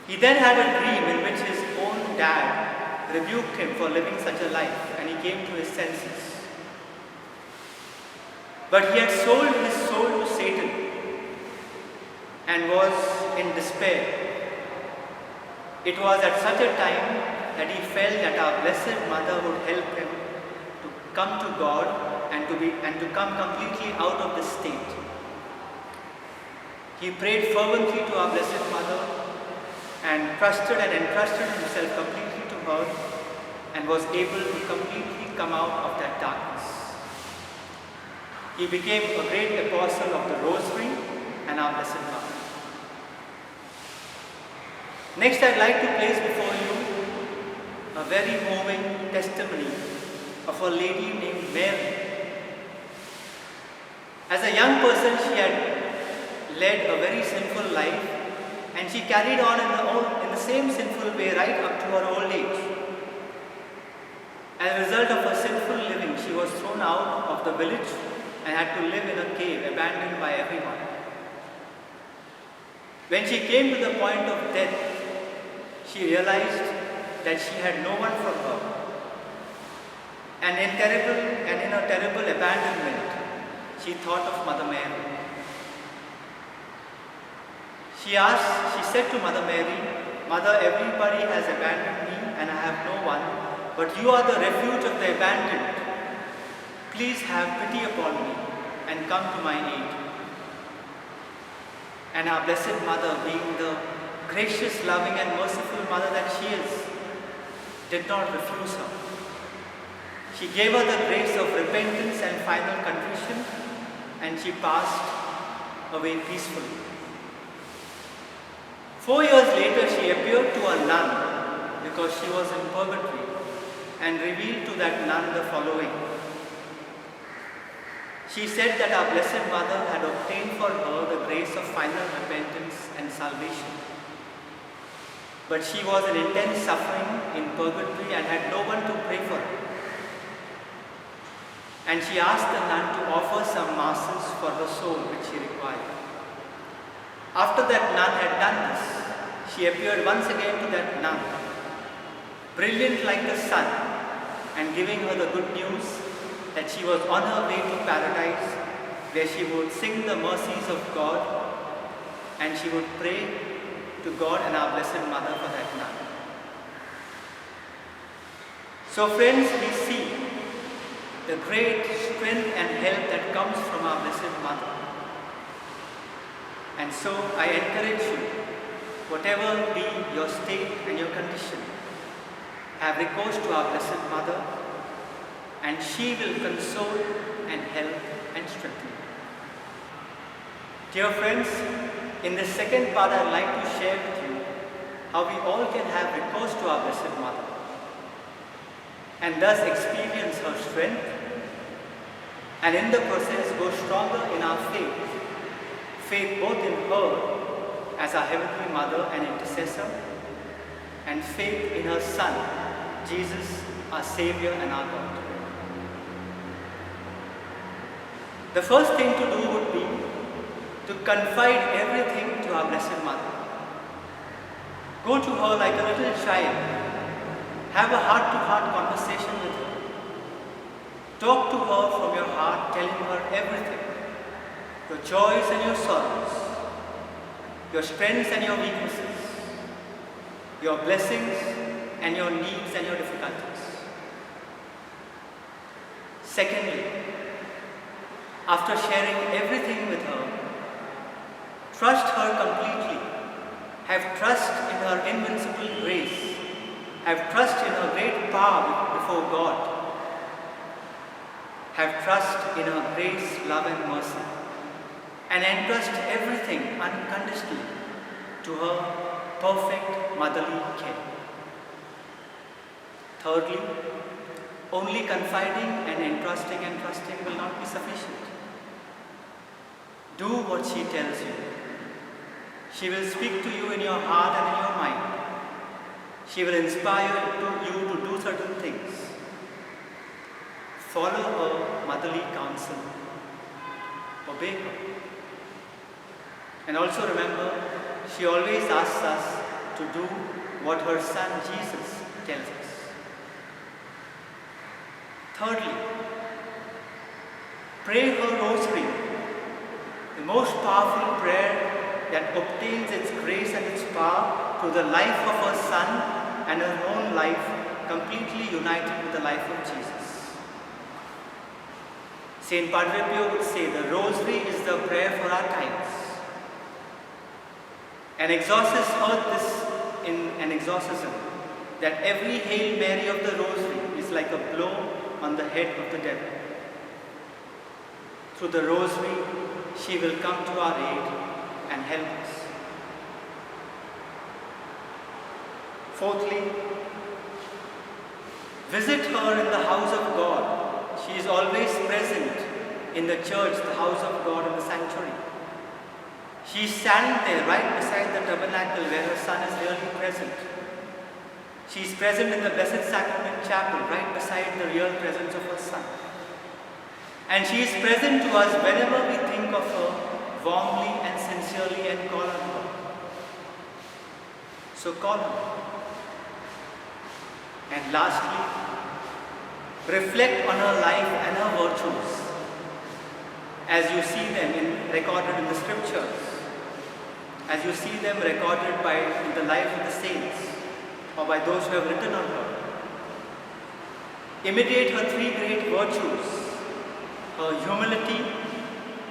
He then had a dream in which his own dad rebuked him for living such a life, and he came to his senses. But he had sold his soul to Satan and was in despair. It was at such a time that he felt that our Blessed Mother would help him to come to God and to come completely out of this state. He prayed fervently to our Blessed Mother and trusted and entrusted himself completely to her and was able to completely come out of that darkness. He became a great apostle of the Rosary and our Blessed Mother. Next, I'd like to place before you a very moving testimony of a lady named Mary. As a young person, she had led a very sinful life, and she carried on in the same sinful way right up to her old age. As a result of her sinful living, she was thrown out of the village and had to live in a cave, abandoned by everyone. When she came to the point of death, she realized that she had no one for her. And in a terrible abandonment, she thought of Mother Mary. She said to Mother Mary, Mother, everybody has abandoned me and I have no one, but you are the refuge of the abandoned. Please have pity upon me and come to my aid. And our Blessed Mother, being the gracious, loving and merciful Mother that she is, did not refuse her. She gave her the grace of repentance and final contrition, and she passed away peacefully. 4 years later, she appeared to a nun because she was in purgatory and revealed to that nun the following. She said that our Blessed Mother had obtained for her the grace of final repentance and salvation. But she was in intense suffering in purgatory and had no one to pray for her. And she asked the nun to offer some masses for her soul which she required. After that nun had done this, she appeared once again to that nun, brilliant like the sun, and giving her the good news that she was on her way to paradise, where she would sing the mercies of God and she would pray to God and our Blessed Mother for that nun. So friends, we see the great strength and help that comes from our Blessed Mother. And so I encourage you, whatever be your state and your condition, have recourse to our Blessed Mother, and she will console and help and strengthen you. Dear friends, in the second part I'd like to share with you how we all can have recourse to our Blessed Mother and thus experience her strength, and in the process go stronger in our faith both in her as our Heavenly Mother and intercessor, and faith in her Son, Jesus, our Savior and our God. The first thing to do would be to confide everything to our Blessed Mother. Go to her like a little child. Have a heart-to-heart conversation with her. Talk to her from your heart, telling her everything. Your joys and your sorrows, your strengths and your weaknesses, your blessings and your needs and your difficulties. Secondly, after sharing everything with her, trust her completely. Have trust in her invincible grace. Have trust in her great power before God. Have trust in her grace, love and mercy. And entrust everything unconditionally to her perfect motherly care. Thirdly, only confiding and entrusting and trusting will not be sufficient. Do what she tells you. She will speak to you in your heart and in your mind. She will inspire you to do certain things. Follow her motherly counsel. Obey her. And also remember, she always asks us to do what her son Jesus tells us. Thirdly, pray her rosary, the most powerful prayer that obtains its grace and its power through the life of her son and her own life, completely united with the life of Jesus. Saint Padre Pio would say the rosary is the prayer for our times. An exorcist heard this in an exorcism, that every Hail Mary of the rosary is like a blow on the head of the devil. Through the rosary, she will come to our aid and help us. Fourthly, visit her in the house of God. She is always present in the church, the house of God, in the sanctuary. She is standing there right beside the tabernacle where her son is really present. She is present in the Blessed Sacrament Chapel right beside the real presence of her son. And she is present to us whenever we think of her warmly and sincerely and call on her. So call on her. And lastly, reflect on her life and her virtues as you see them recorded in the scriptures, as you see them recorded in the lives of the saints or by those who have written on her. Imitate her three great virtues: her humility,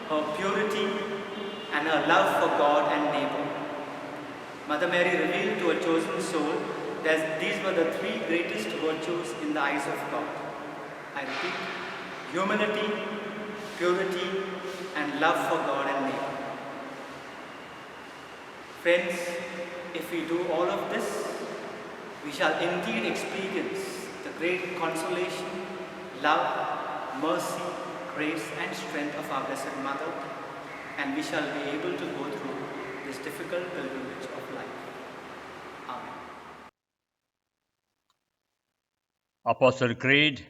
her purity, and her love for God and neighbor. Mother Mary revealed to a chosen soul that these were the three greatest virtues in the eyes of God. I repeat, humility, purity, and love for God and neighbor. Friends, if we do all of this, we shall indeed experience the great consolation, love, mercy, grace, and strength of our Blessed Mother, and we shall be able to go through this difficult pilgrimage of life. Amen. Apostle Creed.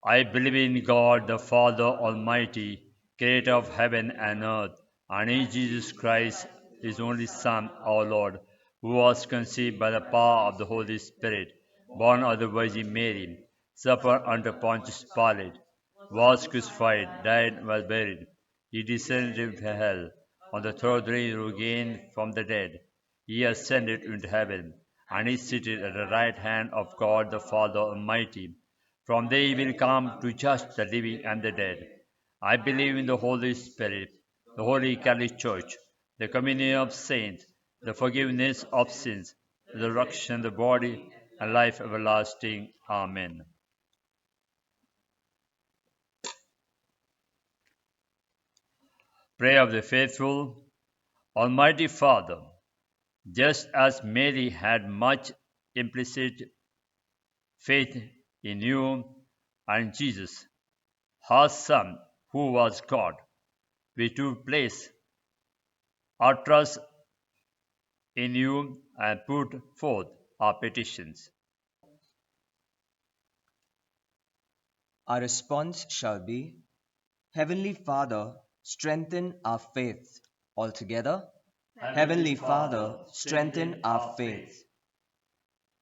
I believe in God, the Father Almighty, creator of heaven and earth, and in Jesus Christ, his only Son, our Lord, who was conceived by the power of the Holy Spirit, born of the Virgin Mary, suffered under Pontius Pilate, was crucified, died, and was buried. He descended into hell. On the third day he rose again from the dead. He ascended into heaven, and is seated at the right hand of God the Father Almighty. From there he will come to judge the living and the dead. I believe in the Holy Spirit, the Holy Catholic Church, the communion of saints, the forgiveness of sins, the resurrection of the body, and life everlasting. Amen. Prayer of the Faithful. Almighty Father, just as Mary had much implicit faith in you and Jesus, her Son, who was God, we too place our trust in you and put forth our petitions. Our response shall be, Heavenly Father, strengthen our faith. Altogether, Heavenly Father, strengthen our faith.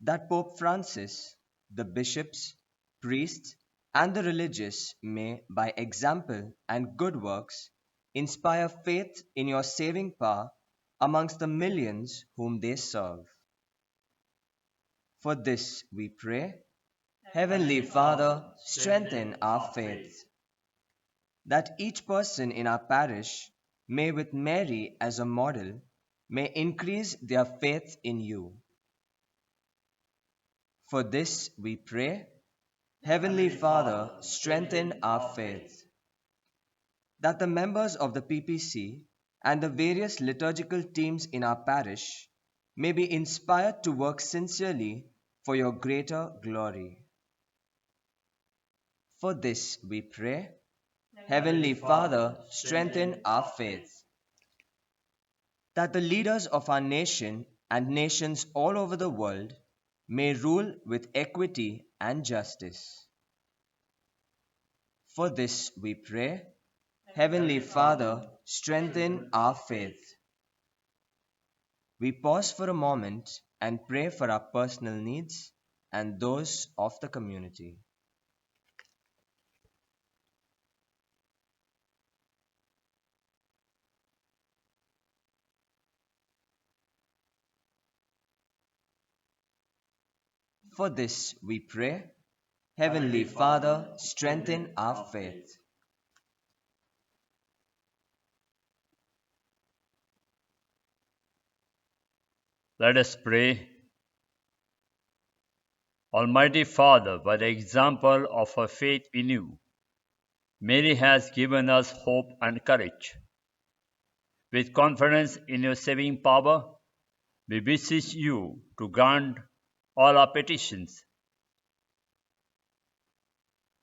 That Pope Francis, the bishops, priests, and the religious may, by example and good works, inspire faith in your saving power amongst the millions whom they serve. For this we pray, Heavenly Father, strengthen our faith. That each person in our parish may, with Mary as a model, may increase their faith in you. For this we pray, Heavenly Father, strengthen our faith. That the members of the PPC and the various liturgical teams in our parish may be inspired to work sincerely for your greater glory. For this we pray, Heavenly Father, strengthen our faith. That the leaders of our nation and nations all over the world may rule with equity and justice. For this we pray, Heavenly Father, strengthen our faith. We pause for a moment and pray for our personal needs and those of the community. For this we pray, Heavenly Father, strengthen our faith. Let us pray. Almighty Father, by the example of her faith in you, Mary has given us hope and courage. With confidence in your saving power, we beseech you to grant all our petitions.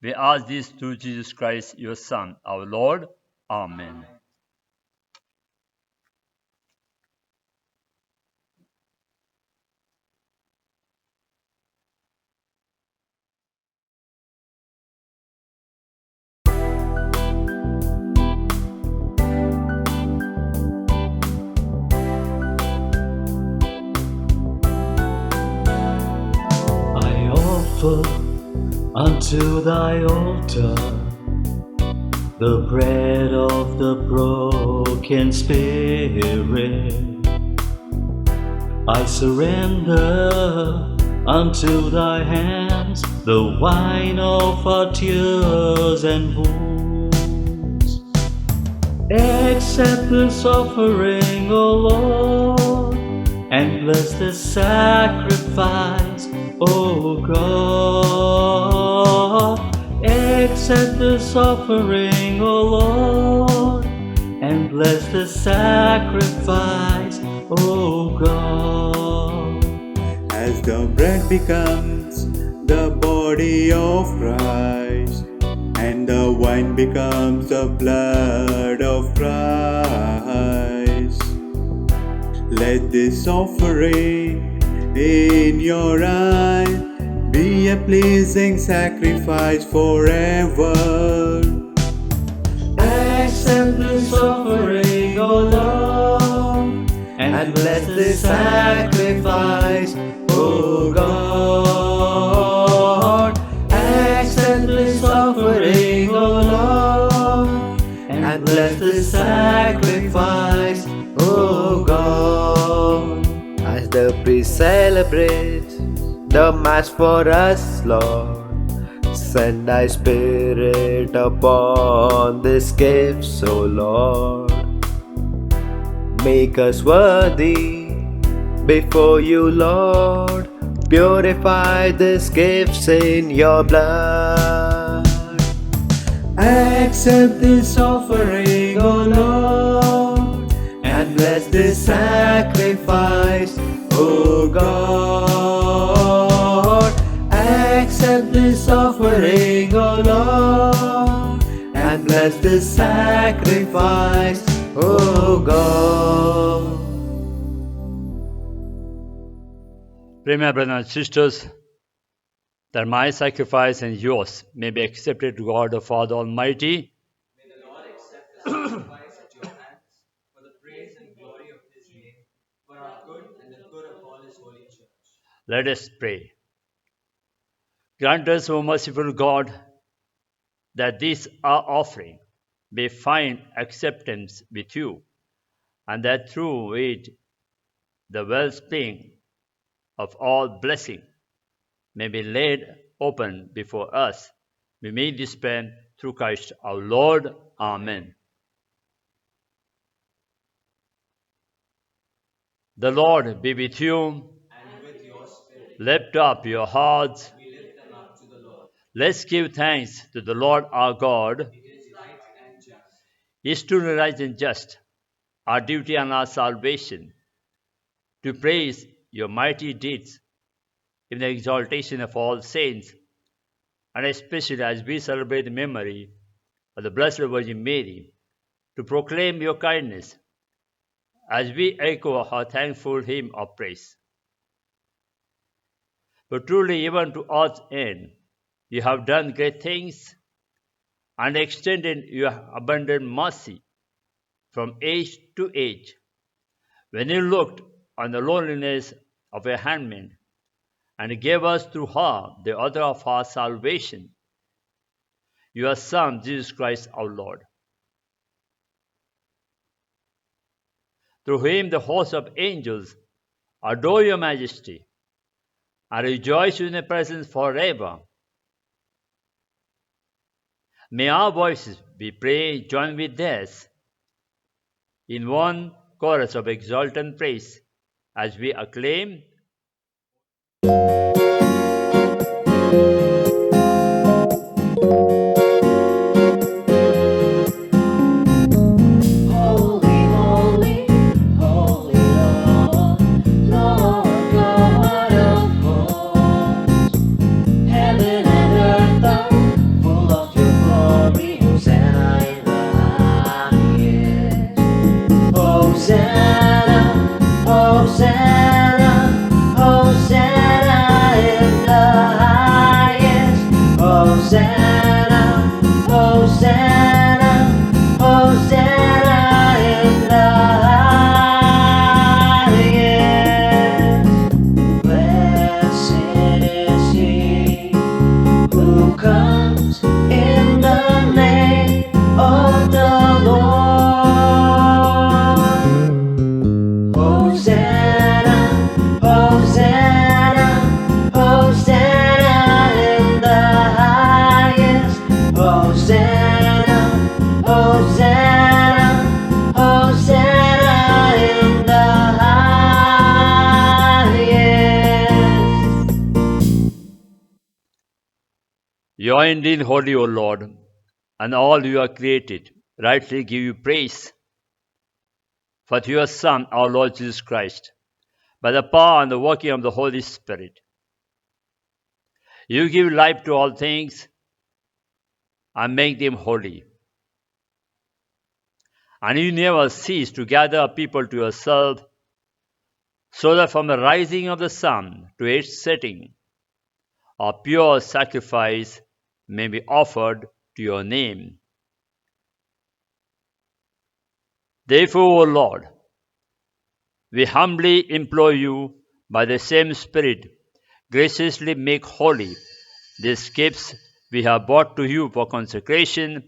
We ask this through Jesus Christ, your Son, our Lord. Amen. I offer unto thy altar the bread of the broken spirit. I surrender unto thy hands the wine of our tears and wounds. Accept this offering, O Lord, and bless the sacrifice, O God. Accept this offering, O Lord, and bless the sacrifice, O God. As the bread becomes the body of Christ, and the wine becomes the blood of Christ, let this offering in your eyes be a pleasing sacrifice forever. Accept this offering, O Lord, and bless this sacrifice, O God. Accept this offering, O Lord, and bless this sacrifice, O God. As the priest celebrates the Mass for us, Lord, send thy Spirit upon this gift, O Lord. Make us worthy before you, Lord. Purify these gifts in your blood. Accept this offering, O Lord, and bless this sacrifice, O God. Accept this offering, O Lord, and bless this sacrifice, O God. Pray, my brothers and sisters, that my sacrifice and yours may be accepted to God the Father Almighty. May the Lord accept the sacrifice at your hands for the praise and glory of His name, for our good and the good of all His holy church. Let us pray. Grant us, O merciful God, that this our offering may find acceptance with you, and that through it the wellspring of all blessing may be laid open before us. We may this prayer through Christ our Lord. Amen. The Lord be with you. And with your spirit, Lift up your hearts. we lift them up to the Lord. Let's give thanks to the Lord our God. It is right and just. He is truly right and just, our duty and our salvation, to praise your mighty deeds in the exaltation of all saints, and especially as we celebrate the memory of the Blessed Virgin Mary, to proclaim your kindness as we echo her thankful hymn of praise. But truly, even to earth's end, you have done great things and extended your abundant mercy from age to age. When you looked on the loneliness of your handmaid and gave us through her the author of our salvation, your Son, Jesus Christ our Lord. Through him the host of angels adore your majesty and rejoice in your presence forever. May our voices, we pray, join with theirs in one chorus of exultant praise as we acclaim, Holy, holy, holy Lord, Lord God of hosts. Heaven and earth are full of your glory. Hosanna in the highest. Hosanna, Hosanna, Hosanna in the highest. Hosanna, Hosanna, Hosanna in the highest. Blessed is he who comes in the name of the Lord. Hosanna, Hosanna, Hosanna in the highest. Hosanna, Hosanna, Hosanna in the highest. You are indeed holy, O Lord, and all you are created rightly give you praise. For through your Son, our Lord Jesus Christ, by the power and the working of the Holy Spirit, you give life to all things and make them holy. And you never cease to gather a people to yourself, so that from the rising of the sun to its setting, a pure sacrifice may be offered to your name. Therefore, O Lord, we humbly implore you, by the same Spirit, graciously make holy these gifts we have brought to you for consecration,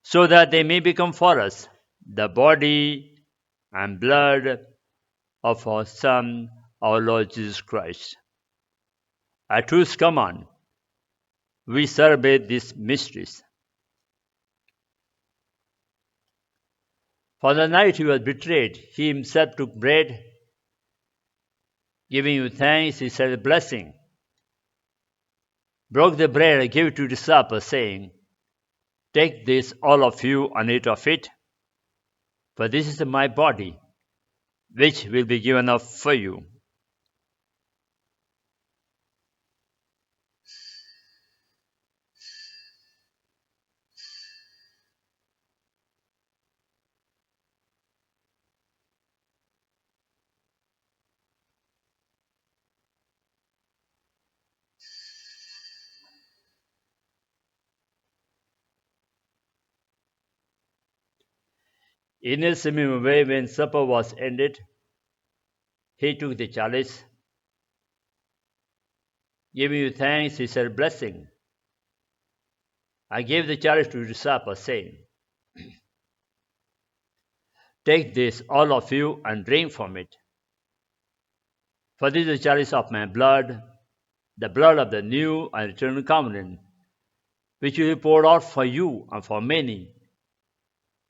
so that they may become for us the body and blood of our Son, our Lord Jesus Christ, at whose command we celebrate these mysteries. For the night he was betrayed, he himself took bread. Giving you thanks, he said a blessing, broke the bread and gave it to the disciples, saying, "Take this, all of you, and eat of it, for this is my body, which will be given up for you." In a similar way, when supper was ended, he took the chalice. Giving you thanks, he said, blessing. I gave the chalice to the disciples, saying, take this, all of you, and drink from it. For this is the chalice of my blood, the blood of the new and eternal covenant, which will be poured out for you and for many,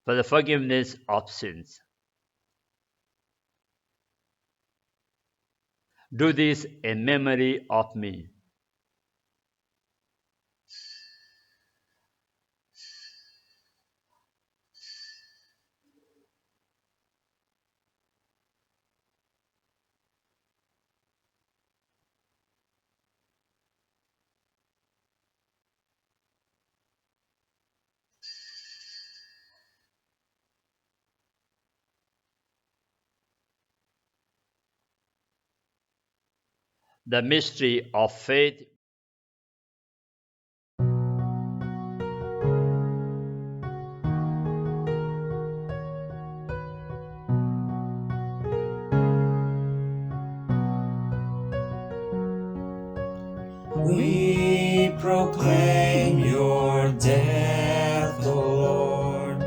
for the forgiveness of sins. Do this in memory of me. The mystery of faith. We proclaim your death, O Lord,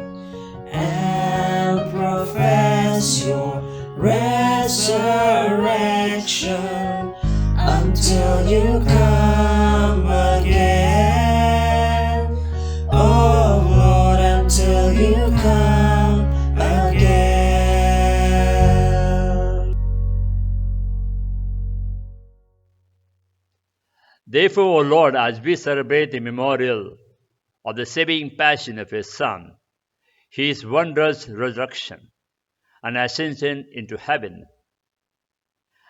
and profess your resurrection until you come again. Oh Lord, until you come again. Therefore, O Lord, as we celebrate the memorial of the saving passion of your Son, his wondrous resurrection and ascension into heaven,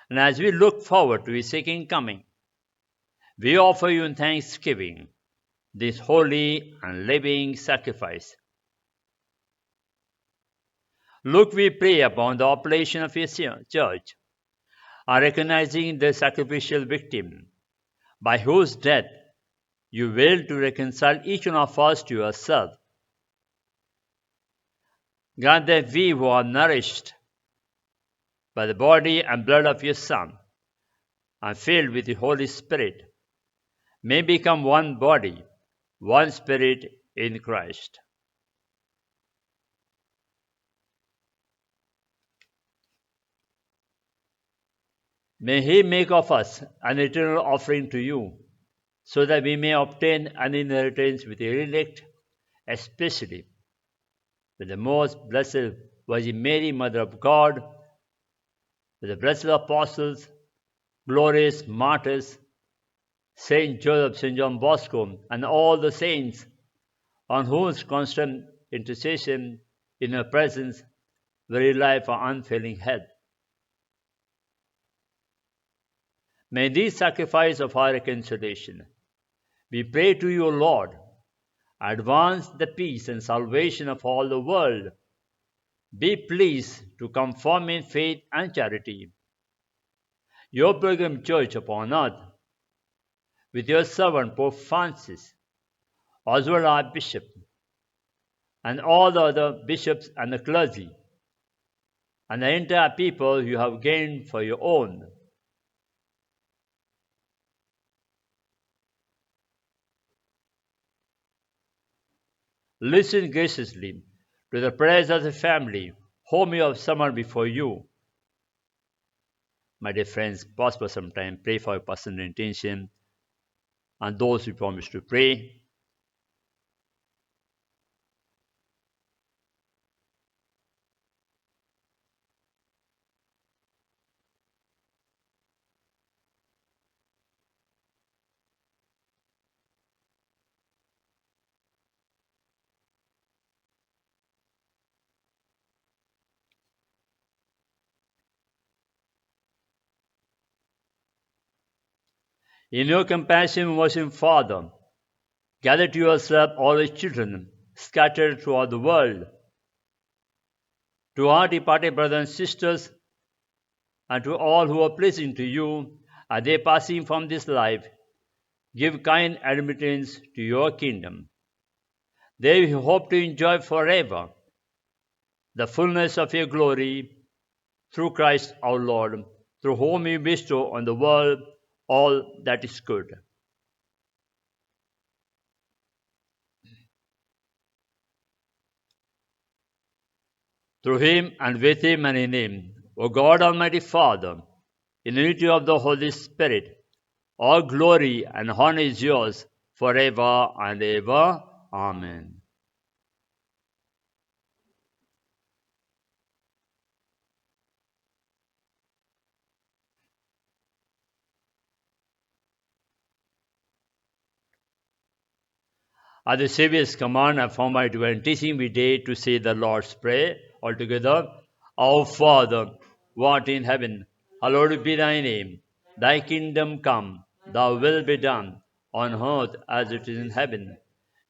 and as we look forward to his second coming, we offer you in thanksgiving this holy and living sacrifice. Look, we pray, upon the oblation of your church, and recognizing the sacrificial victim, by whose death you willed to reconcile each one of us to yourself. Grant that we who are nourished by the body and blood of your Son, and filled with the Holy Spirit, may become one body, one spirit in Christ. May he make of us an eternal offering to you, so that we may obtain an inheritance with the elect, especially with the most blessed Virgin Mary, Mother of God, with the blessed apostles, glorious martyrs, Saint Joseph, Saint John Bosco, and all the saints, on whose constant intercession in her presence we rely for unfailing help. May this sacrifice of our reconciliation, we pray to you, O Lord, advance the peace and salvation of all the world. Be pleased to conform in faith and charity your pilgrim church upon earth, with your servant Pope Francis, Oswald Archbishop, and all the other bishops and the clergy, and the entire people you have gained for your own. Listen graciously to the prayers of the family whom you have summoned before you. My dear friends, pause for some time, pray for your personal intention and those who promise to pray. In your compassion, merciful Father, gather to yourself all the children scattered throughout the world. To our departed brothers and sisters, and to all who are pleasing to you, as they passing from this life, give kind admittance to your kingdom. They hope to enjoy forever the fullness of your glory, through Christ our Lord, through whom you bestow on the world all that is good. Through him and with him and in him, O God Almighty Father, in the unity of the Holy Spirit, all glory and honor is yours forever and ever. Amen. At the Saviour's command, I found my divine teaching we dare to say the Lord's Prayer altogether. Our Father, who art in heaven, hallowed be thy name. Thy kingdom come, thy will be done, on earth as it is in heaven.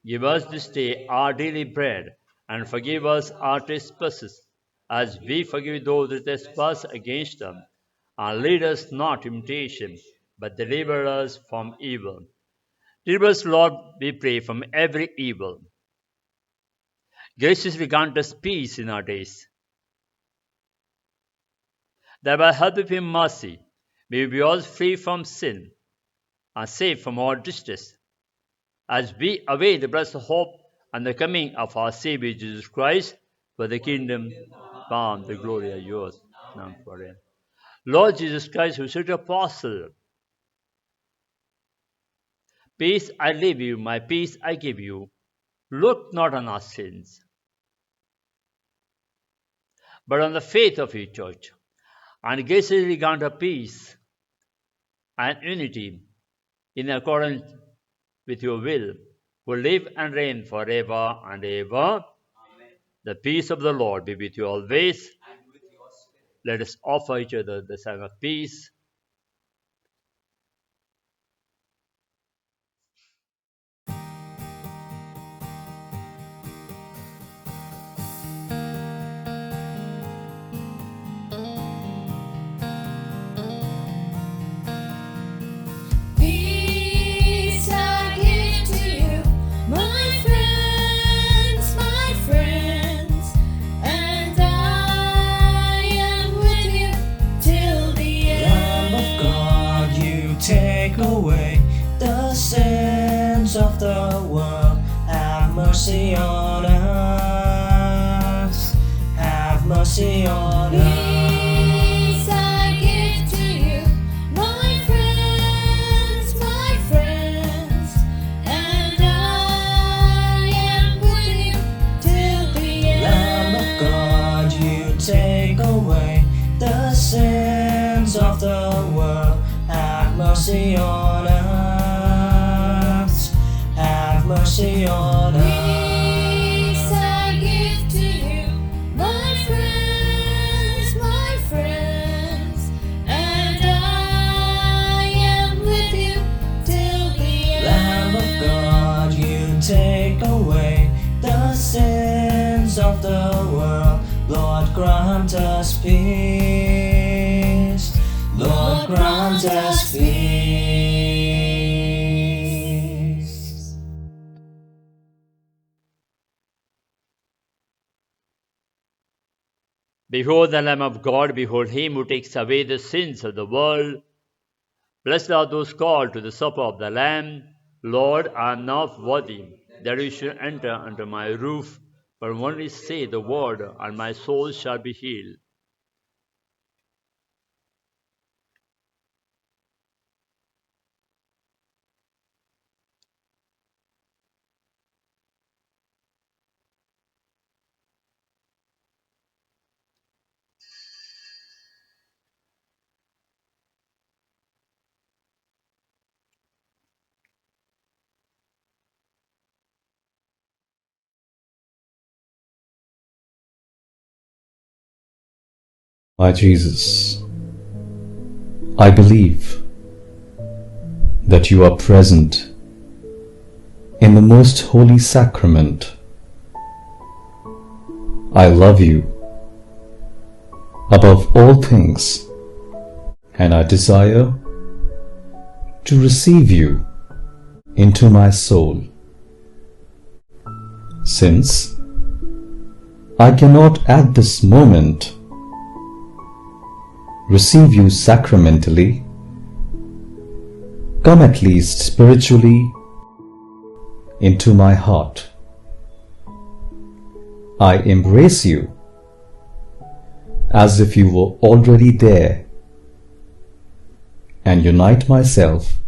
Give us this day our daily bread, and forgive us our trespasses, as we forgive those who trespass against us. And lead us not to temptation, but deliver us from evil. Deliver us, Lord, we pray, from every evil. Graciously grant us peace in our days, that by help of your mercy may we be all free from sin and safe from all distress, as we await the blessed hope and the coming of our Savior Jesus Christ, for the kingdom, power, and the glory are yours, now and forever. Lord Jesus Christ, who said to the apostle, peace I leave you, my peace I give you. Look not on our sins, but on the faith of your church, and graciously grant her peace and unity in accordance with your will, who live and reign forever and ever. Amen. The peace of the Lord be with you always. And with your spirit. Let us offer each other the sign of peace. Away the sins of the world. Have mercy on us. Have mercy on us. Peace I give to you, my friends, and I am with you till the end. Lamb of God, you take away the sins of the world. Have mercy on us. Have mercy on us. Peace I give to you, my friends, and I am with you till the end. Lamb of God, you take away the sins of the world. Lord, grant us peace. Lord, grant us peace. Behold the Lamb of God, behold him who takes away the sins of the world. Blessed are those called to the supper of the Lamb. Lord, I am not worthy that you should enter under my roof, but only say the word, and my soul shall be healed. My Jesus, I believe that you are present in the most holy sacrament. I love you above all things, and I desire to receive you into my soul, since I cannot at this moment receive you sacramentally. Come at least spiritually into my heart. I embrace you as if you were already there and unite myself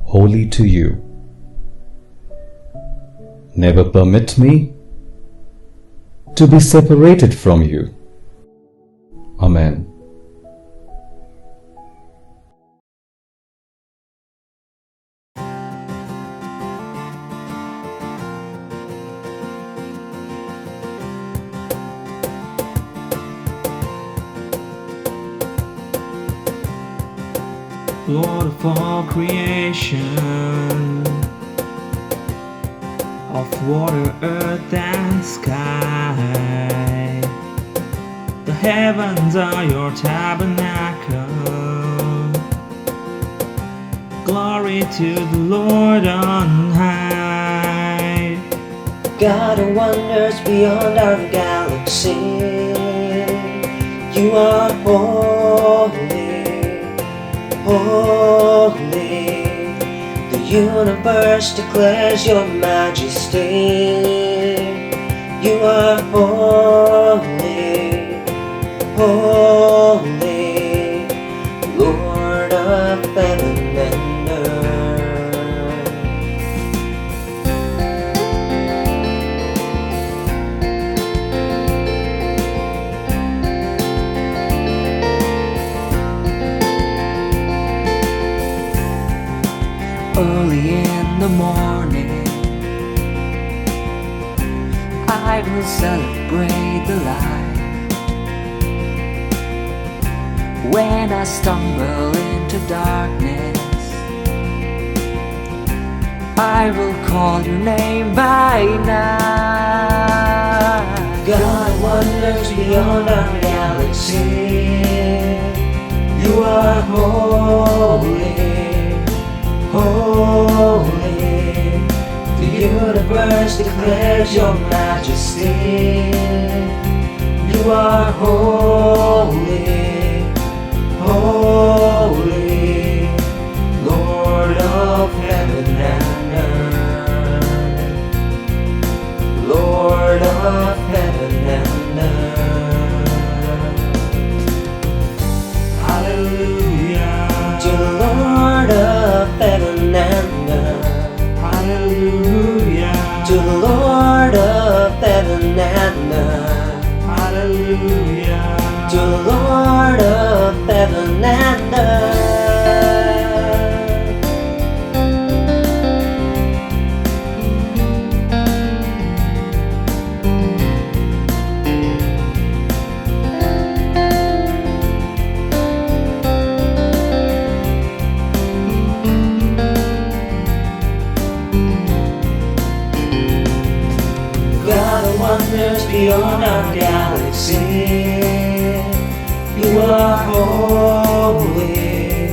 wholly to you. Never permit me to be separated from you. Amen. Lord of all creation, of water, earth, and sky, the heavens are your tabernacle. Glory to the Lord on high. God of wonders beyond our galaxy, you are holy, holy. The universe declares your majesty. You are holy, holy, Lord of heaven and earth. Early in the morning, I will celebrate the light. When I stumble into darkness, I will call your name by night. God wonders beyond our galaxy, you are holy, holy. The universe declares your majesty. You are holy, holy, Lord of heaven and earth, Lord of heaven and earth. Hallelujah to the Lord of heaven and earth. Hallelujah to the Lord of heaven and earth. Hallelujah to the Lord of heaven and earth. God of wonders beyond our galaxy, you are holy,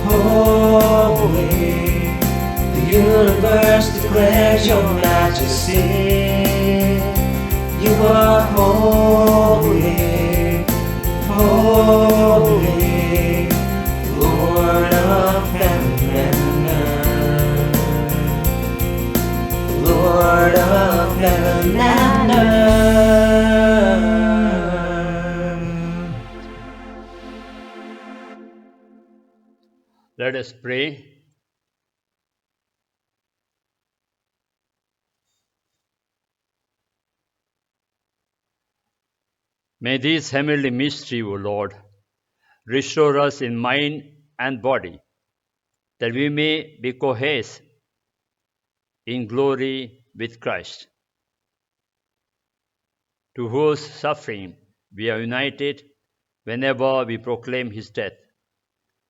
holy. The universe declares your majesty. You are holy, holy, Lord of heaven and earth, Lord of heaven and earth. Let us pray. May this heavenly mystery, O Lord, restore us in mind and body, that we may be cohesed in glory with Christ, to whose suffering we are united whenever we proclaim his death,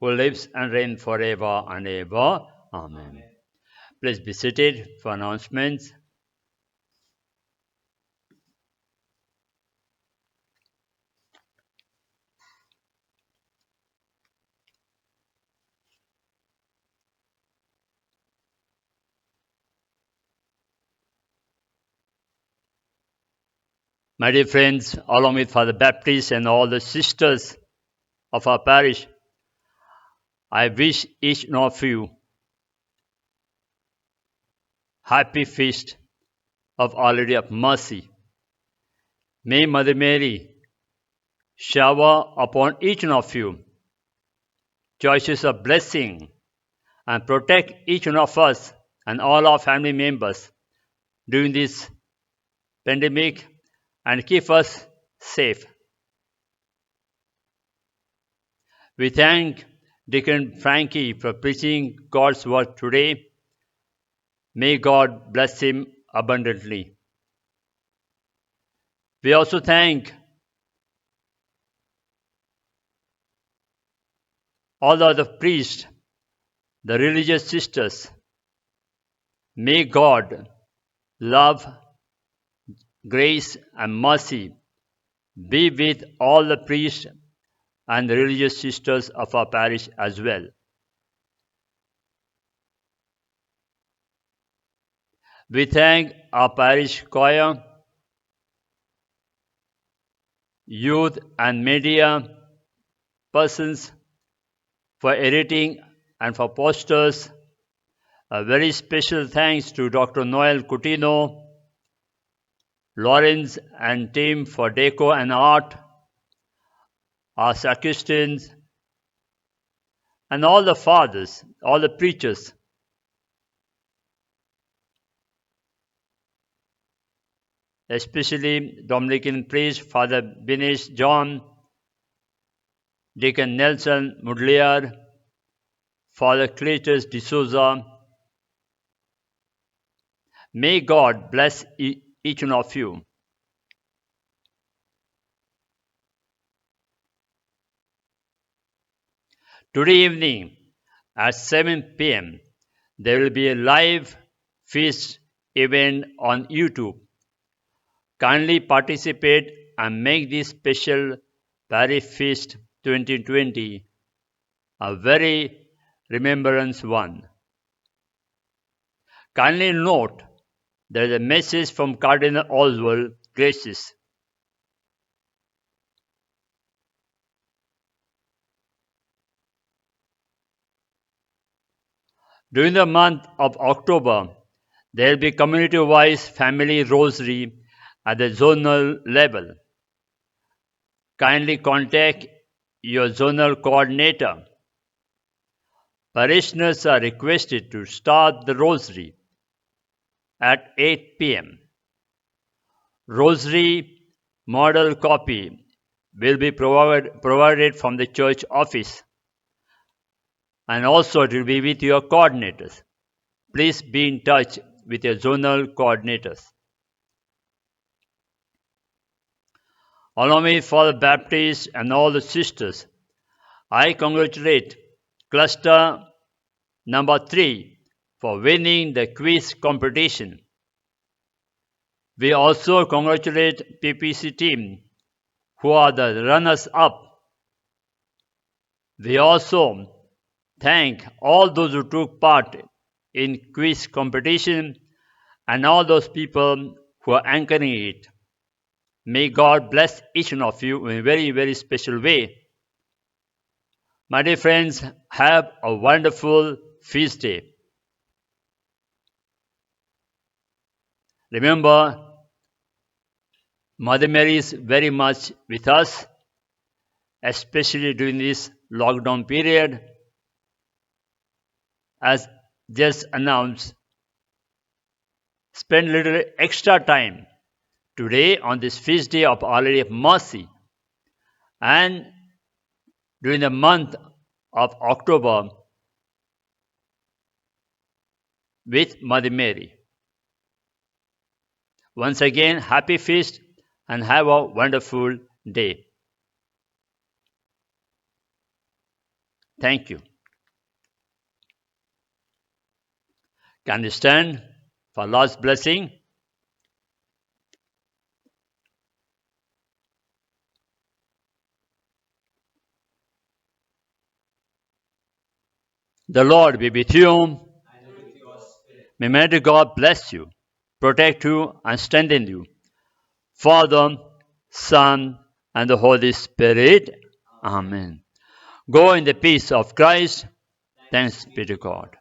who lives and reigns forever and ever. Amen. Please be seated for announcements. My dear friends, along with Father Baptist and all the sisters of our parish, I wish each one of you happy feast of Our Lady of Mercy. May Mother Mary shower upon each one of you choices of blessing and protect each one of us and all our family members during this pandemic and keep us safe. We thank Deacon Frankie for preaching God's word today. May God bless him abundantly. We also thank all the other priests, the religious sisters. May God, love, grace, and mercy be with all the priests and the religious sisters of our parish as well. We thank our parish choir, youth and media persons for editing and for posters. A very special thanks to Dr. Noel Coutinho, Lawrence and team for deco and art, our sacristans, and all the fathers, all the preachers. Especially Dominican priest Father Binesh John, Deacon Nelson Mudliar, Father Cletus D'Souza. May God bless each one of you. Today evening at 7 p.m. there will be a live feast event on YouTube. Kindly participate and make this special Parish Feast 2020 a very remembrance one. Kindly note there is a message from Cardinal Oswald Gracious. During the month of October, there will be community-wise family rosary at the zonal level. Kindly contact your zonal coordinator. Parishioners are requested to start the rosary at 8 p.m. Rosary model copy will be provided from the church office, and also it will be with your coordinators. Please be in touch with your zonal coordinators. Along with Father Baptist and all the sisters, I congratulate cluster number 3 for winning the quiz competition. We also congratulate PPC team who are the runners-up. We also thank all those who took part in quiz competition and all those people who are anchoring it. May God bless each one of you in a very, very special way. My dear friends, have a wonderful feast day. Remember, Mother Mary is very much with us, especially during this lockdown period. As just announced, spend a little extra time today on this feast day of Our Lady of Mercy, and during the month of October with Mother Mary. Once again, happy feast and have a wonderful day. Thank you. Can you stand for last blessing? The Lord be with you. May Almighty God bless you, protect you, and strengthen you. Father, Son, and the Holy Spirit. Amen. Go in the peace of Christ. Thanks be to God.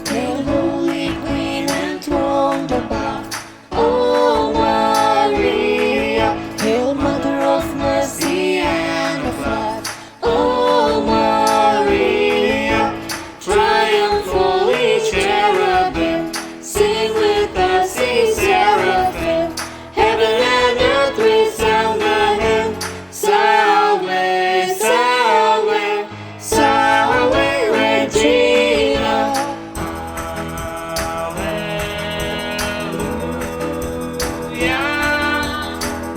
Hail, Holy Queen, enthroned above, O Maria. Hail, Mother of Mercy and of Love, O Maria. Triumphally cherubim, sing with us, ye seraphim. Heaven and earth resound the hymn. Salve, salve, salve, Regina.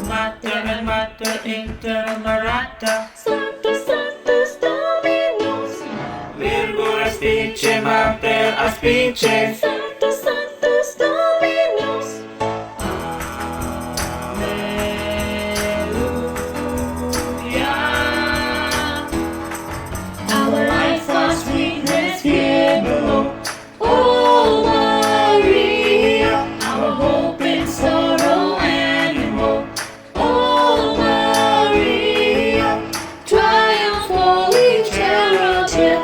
Mater and Mater Inter Marata, Sanctus, Sanctus Dominus, Virgo aspice Mater aspice, Sanctus, Sanctus Dominus. Our life was weakness here below, O Maria. Our hope in sorrow and in woe, O Maria. Triumphally cherubim,